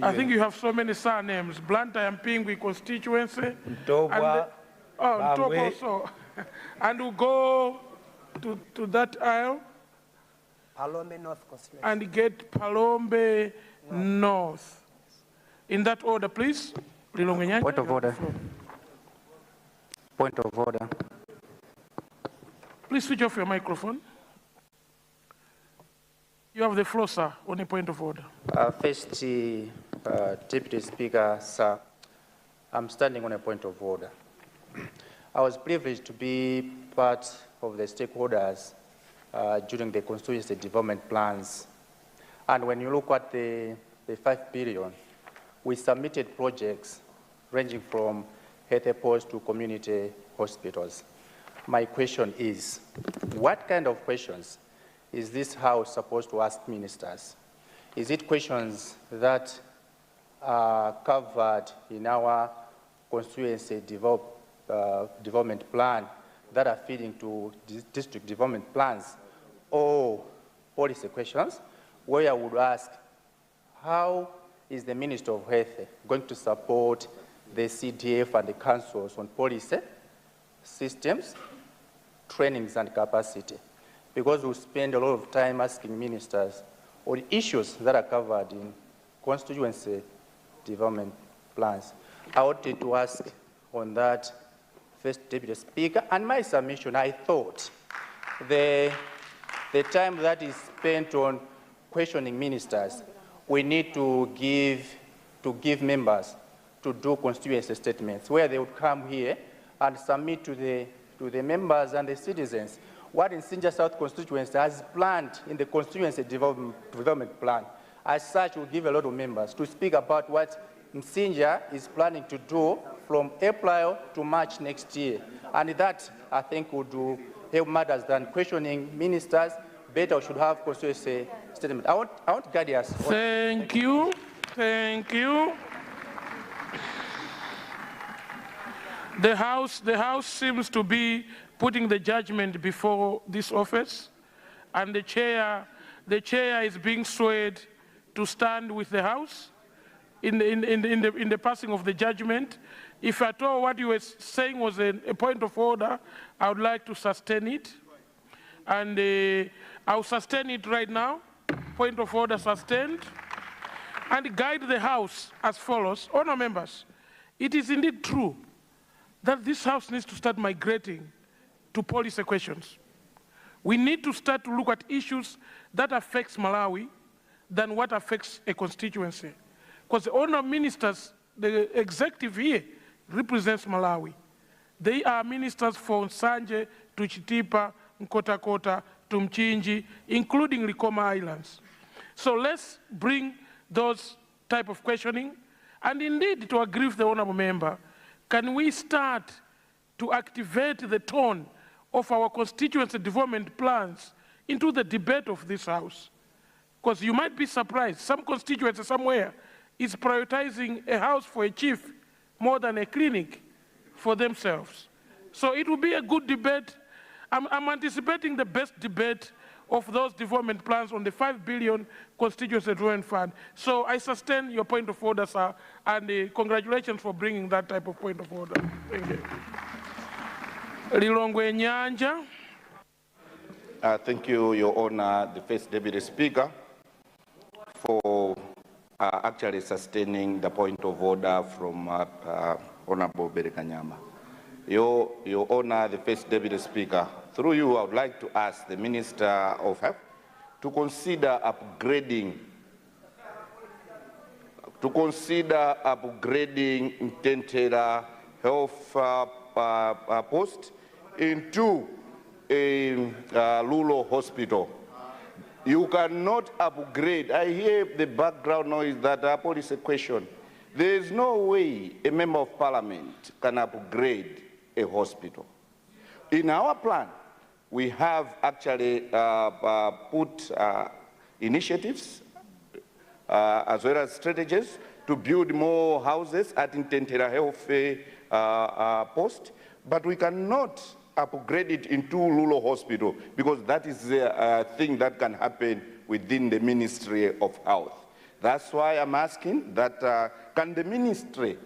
I think you have so many surnames. Blantyre Mpingwi constituency. Ntobwa. Ntobwa also. And we'll go to that aisle. Palombe North constituency. And get Palombe North. In that order, please. Point of order. Point of order. Please switch off your microphone. You have the floor, sir, on a point of order. First, Deputy Speaker, sir, I'm standing on a point of order. I was privileged to be part of the stakeholders during the constituency development plans. And when you look at the 5 billion, we submitted projects ranging from health posts to community hospitals. My question is, what kind of questions is this House supposed to ask ministers? Is it questions that are covered in our constituency development plan that are feeding to district development plans, or policy questions where I would ask, how is the Minister of Health going to support the CDF and the councils on policy, systems, trainings and capacity? Because we spend a lot of time asking ministers on issues that are covered in constituency development plans. I wanted to ask on that, First Deputy Speaker, and my submission, I thought the time that is spent on questioning ministers, we need to give members to do constituency statements where they would come here and submit to the members and the citizens what Nsinja South constituency has planned in the constituency development plan. As such, we'll give a lot of members to speak about what Nsinja is planning to do from April to March next year. And that, I think, would help matters than questioning ministers. Better we should have constituency statement. I want guidance. Thank you. Thank you. The House seems to be putting the judgment before this office, and the chair is being swayed to stand with the House in the passing of the judgment. If at all what you were saying was a point of order, I would like to sustain it, and I'll sustain it right now. Point of order sustained, and guide the House as follows. Honour members, it is indeed true that this House needs to start migrating to policy questions. We need to start to look at issues that affects Malawi than what affects a constituency. Because the honour ministers, the executive here, represents Malawi. They are ministers from Nsanje to Chitipa, Nkota to Mchinji, including Likoma Islands. So let's bring those type of questioning. And indeed, to agree with the honourable member, can we start to activate the tone of our constituency development plans into the debate of this House? Because you might be surprised, some constituency somewhere is prioritizing a house for a chief more than a clinic for themselves. So it will be a good debate. I'm anticipating the best debate of those development plans on the 5 billion constituency drawing fund. So I sustain your point of order, sir, and congratulations for bringing that type of point of order. Thank you. Lilongwe Nyanja. Thank you, Your Honor, the First Deputy Speaker, for actually sustaining the point of order from Honorable Berekanyama. Your Honor, the First Deputy Speaker, through you, I would like to ask the Minister of Health to consider upgrading Ntentera Health Post into a rural hospital. You cannot upgrade. I hear the background noise that police a question. There is no way a member of parliament can upgrade a hospital. In our plan, we have actually put initiatives as well as strategies to build more houses at Ntentera Health Post, but we cannot upgrade it into rural hospital because that is a thing that can happen within the Ministry of Health. That's why I'm asking that can the ministry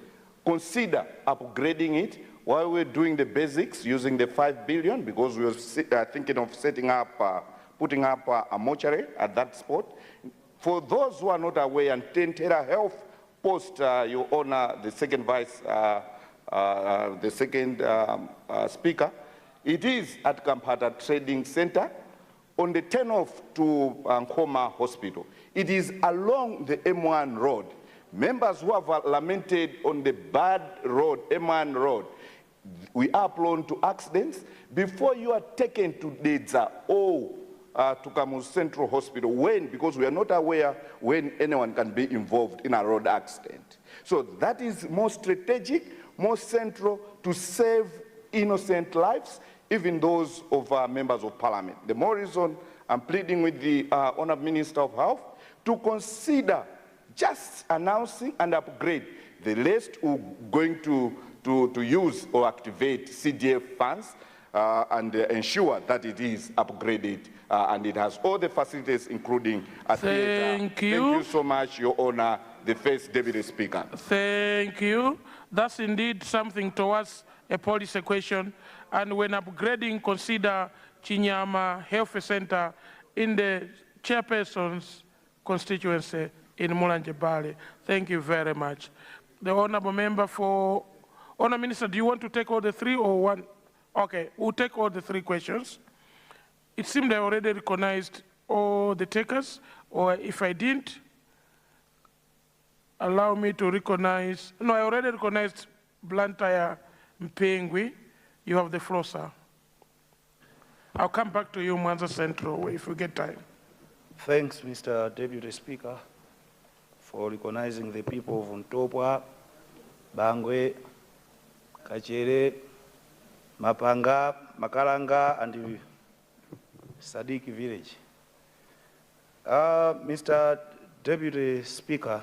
consider upgrading it while we're doing the basics using the 5 billion, because we are thinking of setting up, putting up a mortuary at that spot. For those who are not aware, Ntentera Health Post, Your Honor, the second speaker, it is at Kampala Trading Center on the turn-off to Nkoma Hospital. It is along the M1 road. Members who have lamented on the bad road, M1 road, we are prone to accidents. Before you are taken to Dedza or to Kamuzu Central Hospital, because we are not aware when anyone can be involved in a road accident. So that is more strategic, more central to save innocent lives, even those of our members of parliament. The more reason I'm pleading with the Honourable Minister of Health to consider just announcing and upgrade. The rest we're going to use or activate CDF funds and ensure that it is upgraded and it has all the facilities, including a theatre. Thank you. Thank you so much, Your Honor, the First Deputy Speaker. Thank you. That's indeed something towards a policy question. And when upgrading, consider Chinyama Health Center in the chairperson's constituency in Mulanje Bale. Thank you very much. The honorable member for, Honourable Minister, do you want to take all the three or one? Okay, we'll take all the three questions. It seemed I already recognized all the takers, or if I didn't, allow me to recognize, no, I already recognized Blantyre Mpengwi. You have the floor, sir. I'll come back to you, Mwanza Central, if we get time. Thanks, Mr. Deputy Speaker, for recognizing the people of Untopwa, Bangwe, Kachere, Mapanga, Makalanga, and Sadiq village. Mr. Deputy Speaker,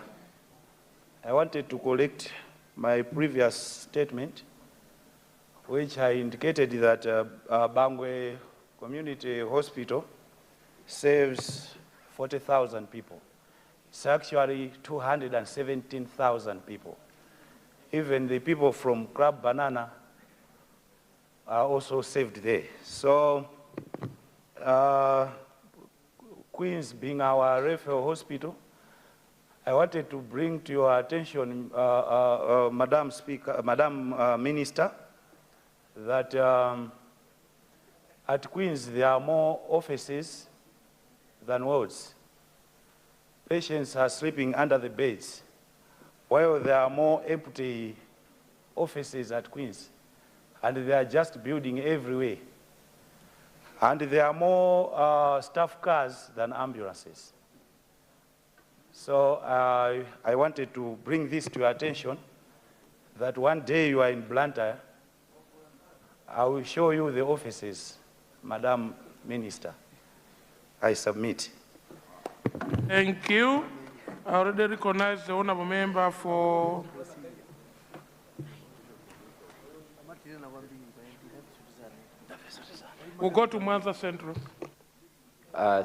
I wanted to correct my previous statement, which I indicated that Bangwe Community Hospital saves 40,000 people. It's actually 217,000 people. Even the people from Club Banana are also saved there. So, Queens being our referral hospital, I wanted to bring to your attention, Madam Speaker, Madam Minister, that at Queens there are more offices than wards. Patients are sleeping under the beds, while there are more empty offices at Queens, and they are just building everywhere. And there are more staff cars than ambulances. So I wanted to bring this to your attention, that one day you are in Blantyre, I will show you the offices, Madam Minister. I submit. Thank you. I already recognize the honorable member for... We'll go to Mwanza Central.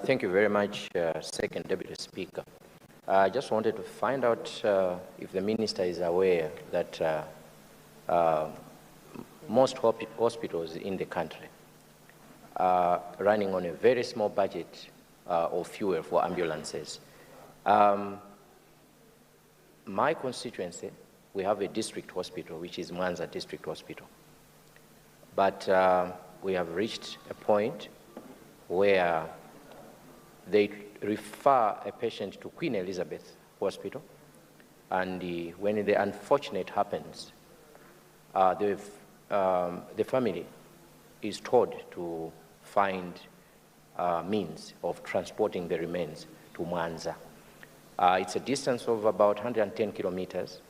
Thank you very much, Second Deputy Speaker. I just wanted to find out if the minister is aware that most hospitals in the country are running on a very small budget of fuel for ambulances. My constituency, we have a district hospital, which is Mwanza District Hospital. But we have reached a point where they refer a patient to Queen Elizabeth Hospital, and when the unfortunate happens, the family is told to find means of transporting the remains to Mwanza. It's a distance of about 110 kilometers.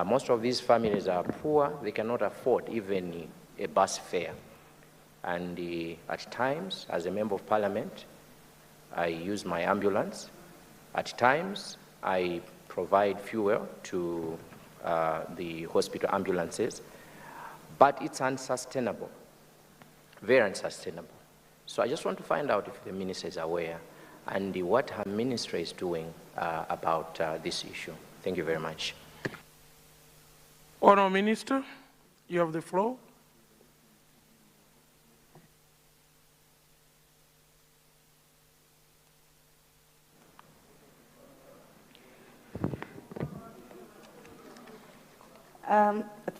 Most of these families are poor. They cannot afford even a bus fare. And at times, as a member of parliament, I use my ambulance. At times, I provide fuel to the hospital ambulances, but it's unsustainable, very unsustainable. So I just want to find out if the minister is aware and what her ministry is doing about this issue. Thank you very much. Honourable Minister, you have the floor.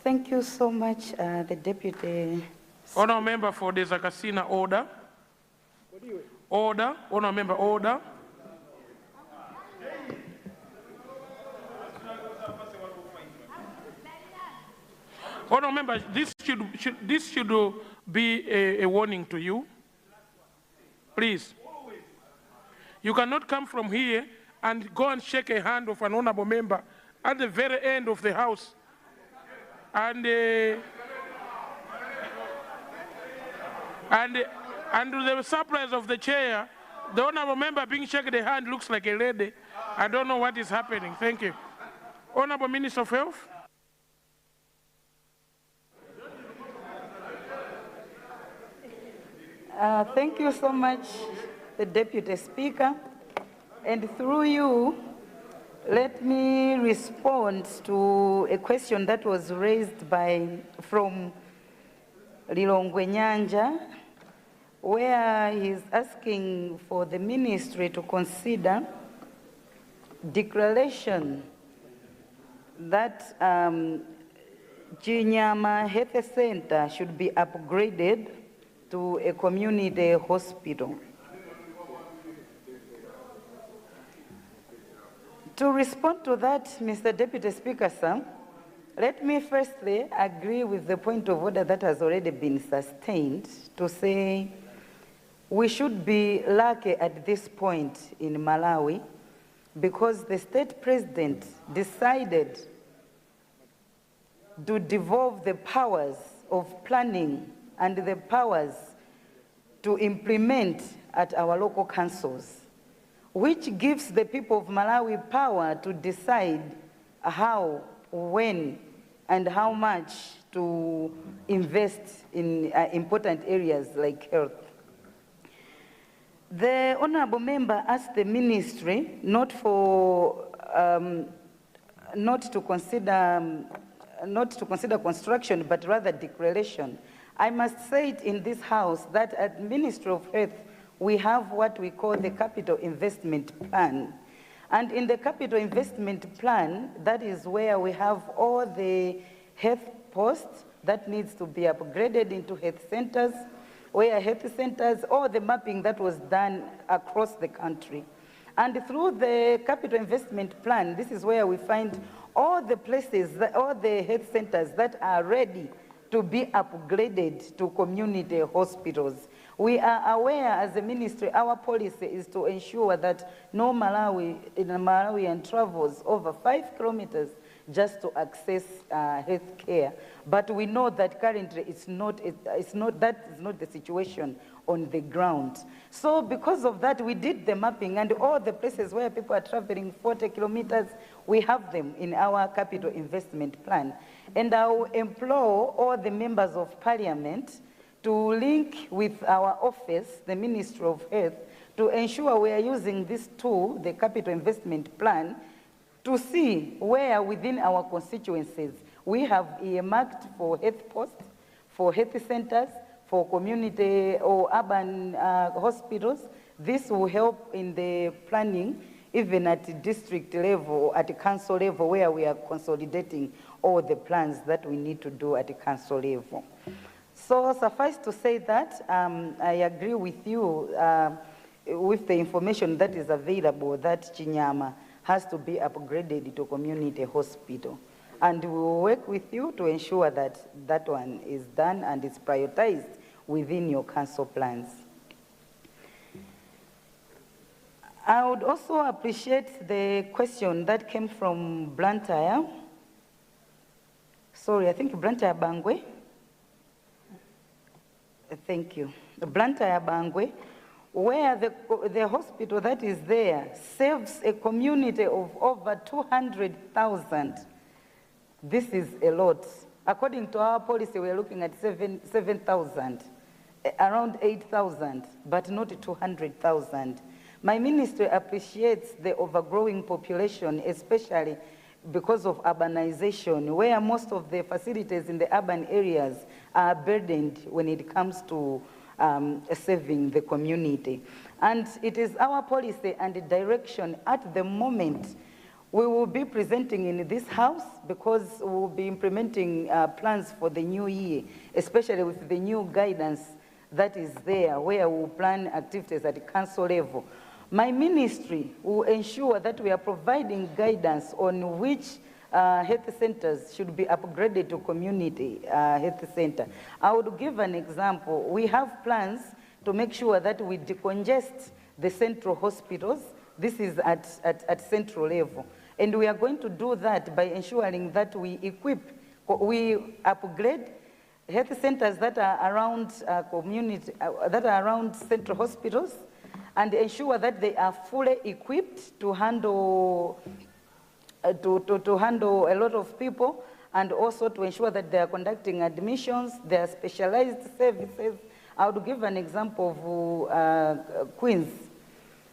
Thank you so much, the Deputy. Honourable Member for Desakasina, order. Order. Honourable Member, order. Honourable Member, this should be a warning to you. Please. You cannot come from here and go and shake a hand of an honourable member at the very end of the house. And to the surprise of the chair, the honourable member being shaken the hand looks like a lady. I don't know what is happening. Thank you. Honourable Minister of Health. Thank you so much, the Deputy Speaker. And through you, let me respond to a question that was raised from Lilongwe Nyanja, where he's asking for the ministry to consider declaration that Chinyama Health Center should be upgraded to a community hospital. To respond to that, Mr. Deputy Speaker, sir, let me firstly agree with the point of order that has already been sustained to say we should be lucky at this point in Malawi because the state president decided to devolve the powers of planning and the powers to implement at our local councils, which gives the people of Malawi power to decide how, when, and how much to invest in important areas like health. The honourable member asked the ministry not to consider construction, but rather declaration. I must say it in this house that at Ministry of Health, we have what we call the Capital Investment Plan. And in the Capital Investment Plan, that is where we have all the health posts that needs to be upgraded into health centers, where health centers, all the mapping that was done across the country. And through the Capital Investment Plan, this is where we find all the places, all the health centers that are ready to be upgraded to community hospitals. We are aware as a ministry, our policy is to ensure that no Malawian travels over 5 kilometers just to access health care. But we know that currently that's not the situation on the ground. So because of that, we did the mapping, and all the places where people are traveling 40 kilometers, we have them in our capital investment plan. And I will implore all the members of parliament to link with our office, the Ministry of Health, to ensure we are using this tool, the capital investment plan, to see where within our constituencies we have earmarked for health posts, for health centers, for community or urban hospitals. This will help in the planning, even at the district level or at the council level, where we are consolidating all the plans that we need to do at the council level. So suffice to say that I agree with you with the information that is available that Chinyama has to be upgraded to community hospital. And we will work with you to ensure that that one is done and is prioritized within your council plans. I would also appreciate the question that came from Luntha. Sorry, I think Luntha Bangwe. Thank you. Luntha Bangwe, where the hospital that is there serves a community of over 200,000. This is a lot. According to our policy, we're looking at 7,000, around 8,000, but not 200,000. My ministry appreciates the overgrowing population, especially because of urbanization, where most of the facilities in the urban areas are burdened when it comes to serving the community. And it is our policy and direction at the moment. We will be presenting in this house because we will be implementing plans for the new year, especially with the new guidance that is there, where we will plan activities at the council level. My ministry will ensure that we are providing guidance on which health centers should be upgraded to community health center. I would give an example. We have plans to make sure that we decongest the central hospitals. This is at central level. And we are going to do that by ensuring that we upgrade health centers that are around that are around central hospitals, and ensure that they are fully equipped to handle to handle a lot of people, and also to ensure that they are conducting admissions, they are specialized services. I would give an example of Queens,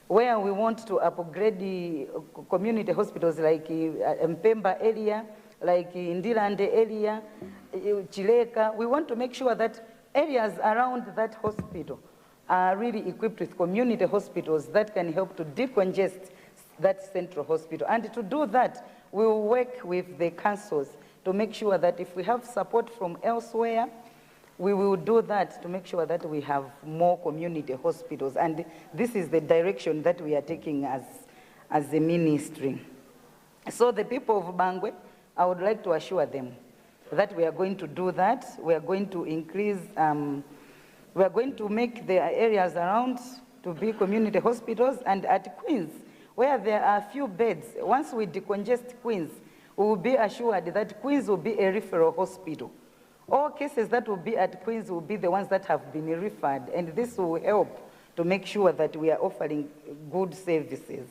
where we want to upgrade the community hospitals like Mpemba area, like Ndirande area, Chileka. We want to make sure that areas around that hospital are really equipped with community hospitals that can help to decongest that central hospital. And to do that, we will work with the councils to make sure that if we have support from elsewhere, we will do that to make sure that we have more community hospitals. And this is the direction that we are taking as a ministry. So the people of Bangwe, I would like to assure them that we are going to do that. We are going to increase, we are going to make the areas around to be community hospitals. And at Queens, where there are few beds, once we decongest Queens, we will be assured that Queens will be a referral hospital. All cases that will be at Queens will be the ones that have been referred, and this will help to make sure that we are offering good services.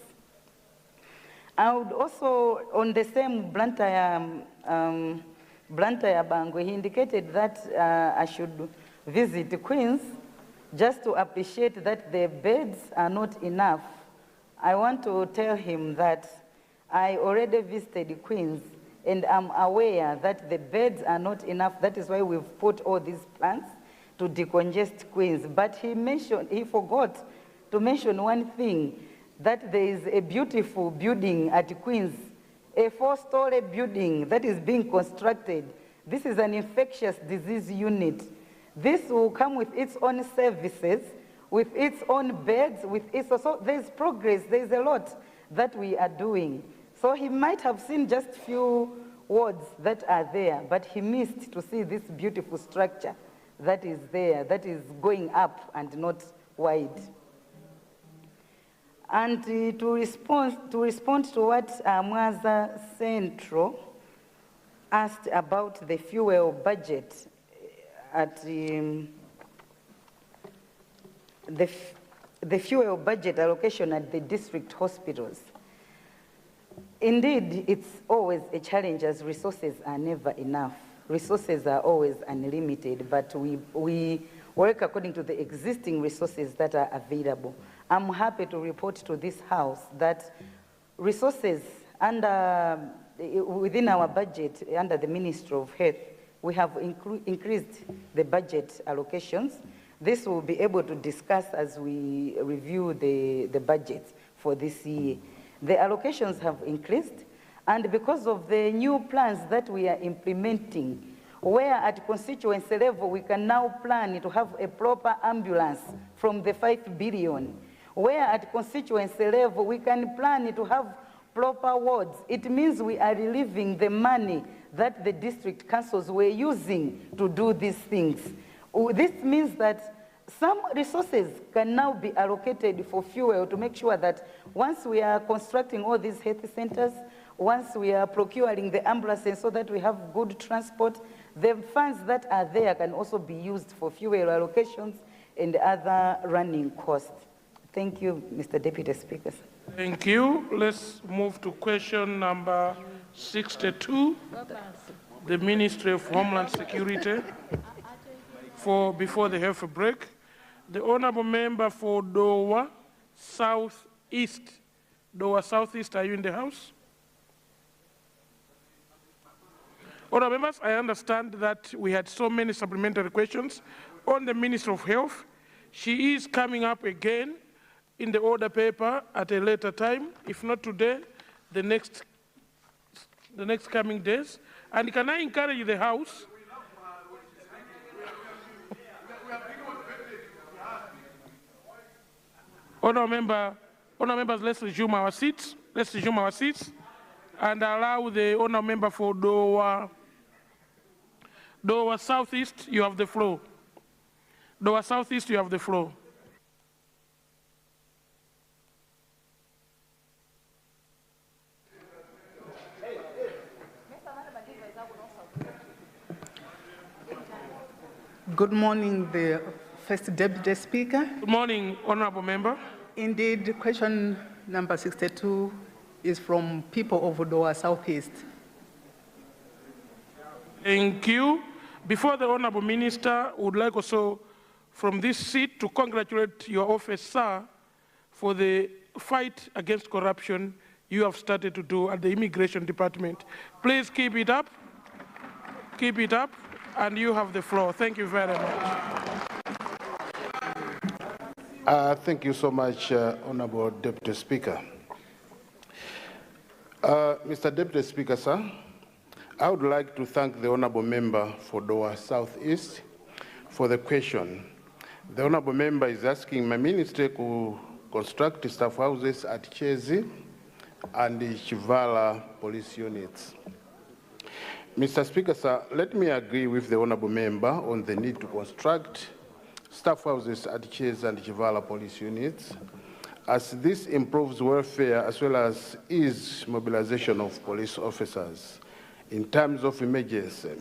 I would also, on the same Luntha Bangwe, he indicated that I should visit Queens just to appreciate that the beds are not enough. I want to tell him that I already visited Queens, and I'm aware that the beds are not enough. That is why we've put all these plans to decongest Queens. But he forgot to mention one thing, that there is a beautiful building at Queens, a 4-story building that is being constructed. This is an infectious disease unit. This will come with its own services, with its own beds, with its, so there's progress, there's a lot that we are doing. So he might have seen just few wards that are there, but he missed to see this beautiful structure that is there, that is going up and not wide. And to respond to what Mwaza Central asked about the fuel budget at the fuel budget allocation at the district hospitals. Indeed, it's always a challenge as resources are never enough. Resources are always unlimited, but we work according to the existing resources that are available. I'm happy to report to this House that resources within our budget, under the Ministry of Health, we have increased the budget allocations. This we'll be able to discuss as we review the budget for this year. The allocations have increased, and because of the new plans that we are implementing, where at constituency level we can now plan to have a proper ambulance from the 5 billion, where at constituency level we can plan to have proper wards. It means we are relieving the money that the district councils were using to do these things. This means that some resources can now be allocated for fuel to make sure that once we are constructing all these health centers, once we are procuring the ambulances so that we have good transport, the funds that are there can also be used for fuel allocations and other running costs. Thank you, Mr. Deputy Speaker. Thank you. Let's move to question number 62. The Ministry of Homeland Security. Before the health break, the honourable member for Dowa Southeast. Dowa Southeast, are you in the House? Honourable members, I understand that we had so many supplementary questions on the Minister of Health. She is coming up again in the order paper at a later time, if not today, the next coming days. And can I encourage the House Honourable members, let's resume our seats. Let's resume our seats and allow the honourable member for Dowa Southeast, you have the floor. Dowa Southeast, you have the floor. Good morning, the First Deputy Speaker. Good morning, Honourable Member. Indeed, question number 62 is from people of Dowa Southeast. Thank you. Before the Honourable Minister, I would like also from this seat to congratulate your office, sir, for the fight against corruption you have started to do at the Immigration Department. Please keep it up. Keep it up. And you have the floor. Thank you very much. Thank you so much, Honourable Deputy Speaker. Mr. Deputy Speaker, sir, I would like to thank the Honourable Member for Dowa Southeast for the question. The Honourable Member is asking my ministry to construct staff houses at Chezi and the Chivala police units. Mr. Speaker, sir, let me agree with the Honourable Member on the need to construct staff houses at Chezi and Chivala police units, as this improves welfare as well as ease mobilization of police officers in times of emergency.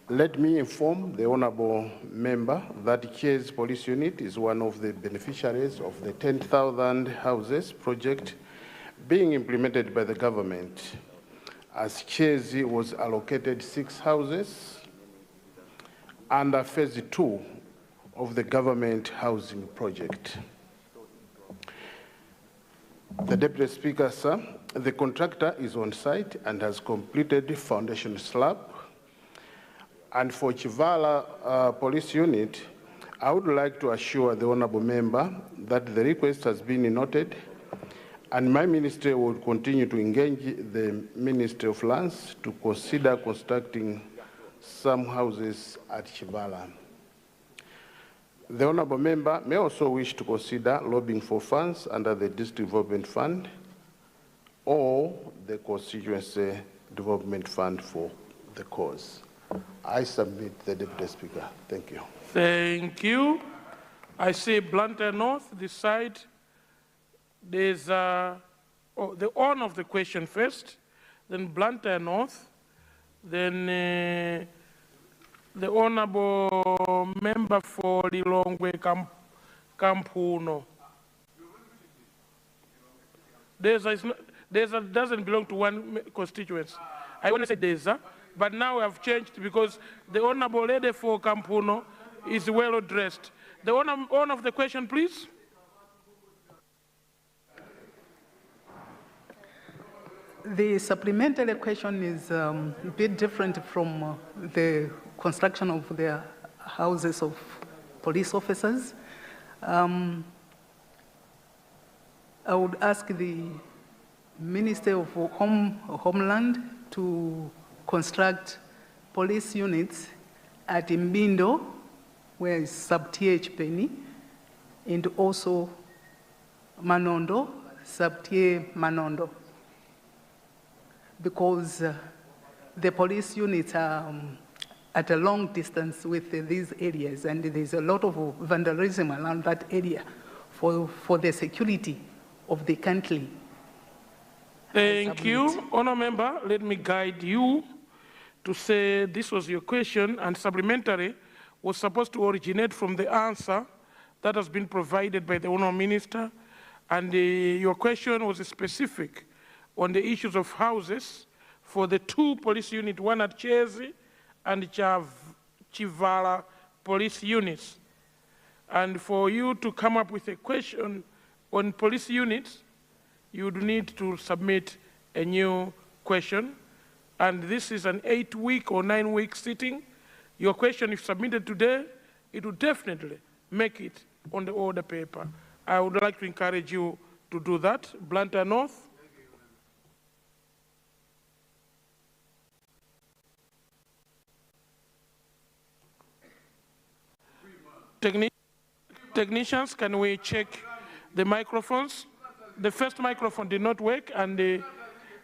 Let me inform the Honourable Member that Chezi police unit is one of the beneficiaries of the 10,000 houses project being implemented by the government, as Chezi was allocated 6 houses under phase 2 of the government housing project. The Deputy Speaker, sir, the contractor is on site and has completed the foundation slab. And for Chivala police unit, I would like to assure the Honourable Member that the request has been noted, and my ministry will continue to engage the Ministry of Lands to consider constructing some houses at Chivala. The Honourable Member may also wish to consider lobbying for funds under the District Development Fund or the Constituency Development Fund for the cause. I submit the Deputy Speaker. Thank you. Thank you. I see Luntha North, this side. There's the on of the question first, then Luntha North, Then the honorable member for Lilongwe Kampuno. Deza doesn't belong to one constituency. I want to say Deza, but now we have changed because the honorable lady for Kampuno is well dressed. The owner of the question, please. The supplementary question is a bit different from the construction of the houses of police officers. I would ask the Minister of Homeland to construct police units at Mbindo, where is sub-TH Penny, and also Manondo, sub-TH Manondo, because the police units are at a long distance with these areas, and there's a lot of vandalism around that area for the security of the country. Thank you. Honour Member, let me guide you to say this was your question, and supplementary was supposed to originate from the answer that has been provided by the Honourable Minister, and your question was specific on the issues of houses for the two police units, one at Chezi and Chivala police units. And for you to come up with a question on police units, you would need to submit a new question. And this is an 8-week or 9-week sitting. Your question, if submitted today, it would definitely make it on the order paper. I would like to encourage you to do that. Luntha North. Technicians, can we check the microphones? The first microphone did not work, and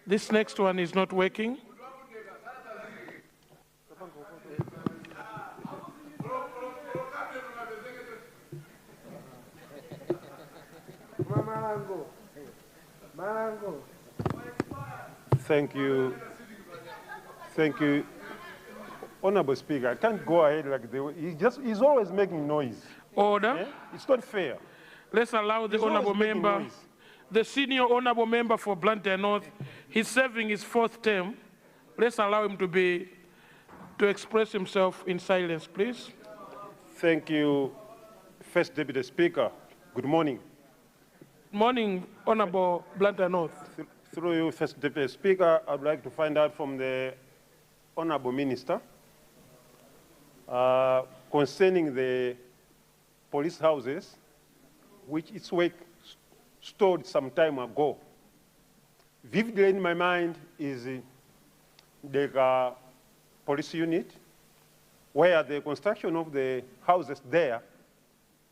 this next one is not working. Thank you. Thank you. Honorable Speaker, I can't go ahead like the way, he's always making noise. Order. Eh? It's not fair. Let's allow the honorable member, the senior honorable member for Luntha North, he's serving his 4th term. Let's allow him to express himself in silence, please. Thank you, First Deputy Speaker. Good morning. Good morning, Honorable Luntha North. Through you, First Deputy Speaker, I'd like to find out from the Honorable Minister concerning the police houses, which its work stored some time ago. Vividly in my mind is the police unit, where the construction of the houses there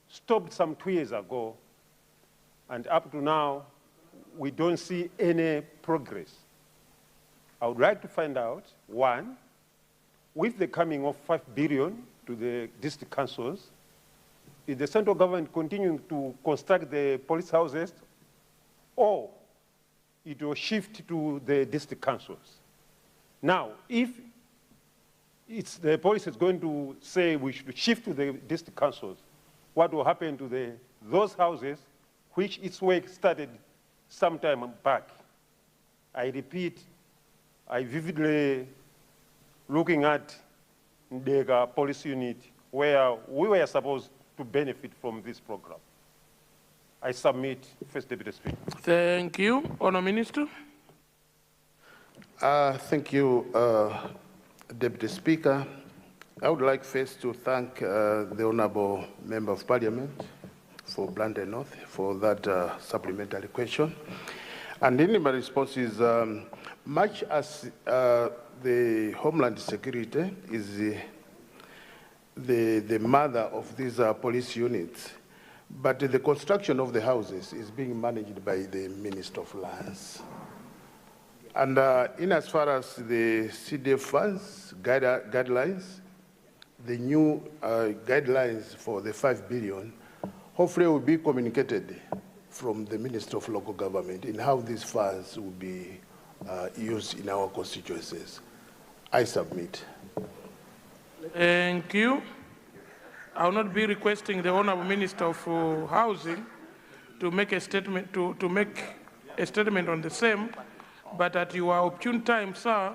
stopped some 2 years ago, and up to now, we don't see any progress. I would like to find out, one, with the coming of 5 billion to the district councils, is the central government continuing to construct the police houses, or it will shift to the district councils? Now, if the police is going to say we should shift to the district councils, what will happen to those houses which its work started some time back? I repeat, I vividly looking at the police unit where we were supposed to benefit from this program. I submit, First Deputy Speaker. Thank you. Honour Minister. Thank you, Deputy Speaker. I would like first to thank the Honourable Member of Parliament for Luntha North for that supplementary question. And in my response is, much as the Homeland Security is the mother of these police units, but the construction of the houses is being managed by the Minister of Lands. And in as far as the CDF funds guidelines, the new guidelines for the 5 billion, hopefully will be communicated from the Minister of Local Government in how these funds will be used in our constituencies. I submit. Thank you. I will not be requesting the Honourable Minister of Housing to make a statement on the same, but at your opportune time, sir,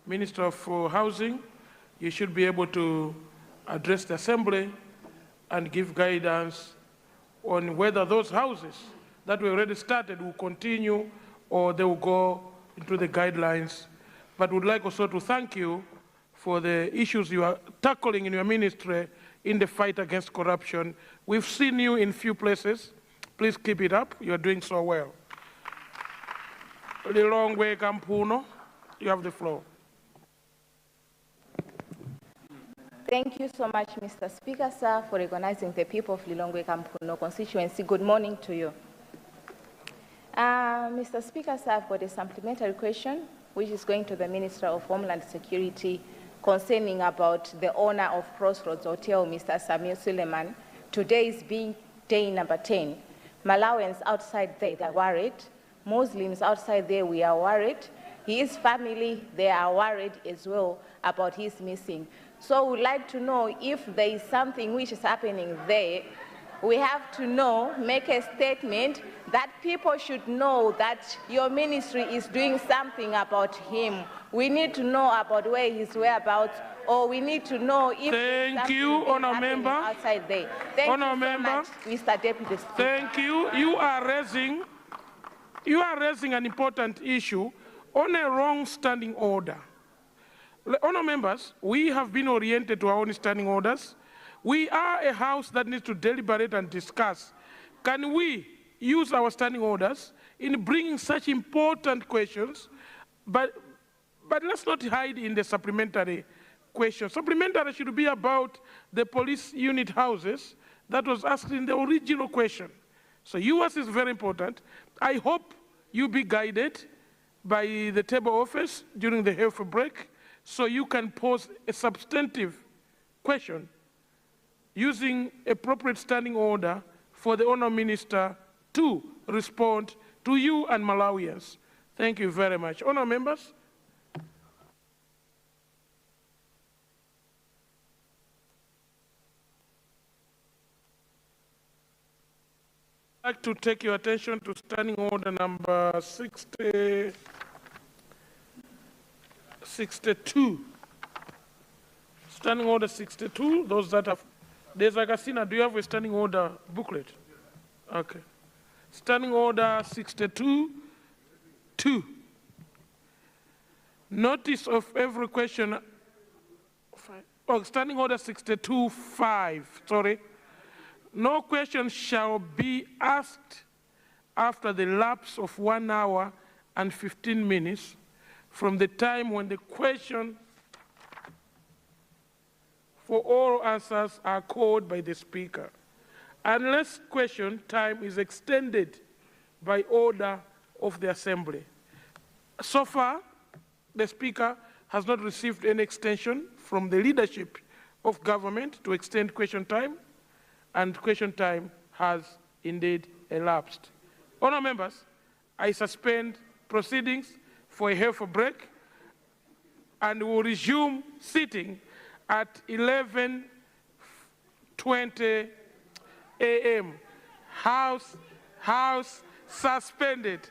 Minister of Housing, you should be able to address the Assembly and give guidance on whether those houses that we already started will continue or they will go into the guidelines. But would like also to thank you for the issues you are tackling in your ministry in the fight against corruption. We've seen you in few places. Please keep it up. You are doing so well. Lilongwe Kampuno, you have the floor. Thank you so much, Mr. Speaker, sir, for recognizing the people of Lilongwe Kampuno constituency. Good morning to you. Mr. Speaker, sir, I've got a supplementary question, which is going to the Minister of Homeland Security concerning about the owner of Crossroads Hotel, Mr. Samir Suleiman. Today is being day number 10. Malawians outside there, they're worried. Muslims outside there, we are worried. His family, they are worried as well about his missing. So we'd like to know if there is something which is happening there. We have to know, make a statement that people should know that your ministry is doing something about him. We need to know about where his whereabouts, or we need to know if Thank you, Honourable Member. Outside there. Thank you so much, Mr. Deputy Speaker. Thank you. You are raising an important issue on a wrong standing order. Honourable members, we have been oriented to our own standing orders. We are a house that needs to deliberate and discuss. Can we use our standing orders in bringing such important questions, but let's not hide in the supplementary question. Supplementary should be about the police unit houses that was asked in the original question. So yours is very important. I hope you be guided by the table office during the health break so you can pose a substantive question using appropriate standing order for the Honourable Minister to respond to you and Malawians. Thank you very much. Honourable members. I'd like to take your attention to standing order number 62. Standing order 62, those that have, there's like a sinner, do you have a standing order booklet? Okay. Standing order 62, 2. Notice of every question, standing order 62, 5, sorry. No question shall be asked after the lapse of 1 hour and 15 minutes from the time when the question for all answers are called by the Speaker, unless question time is extended by order of the Assembly. So far, the Speaker has not received any extension from the leadership of government to extend question time, and question time has indeed elapsed. Honourable members, I suspend proceedings for a health break and will resume sitting at 11:20 a.m. House suspended.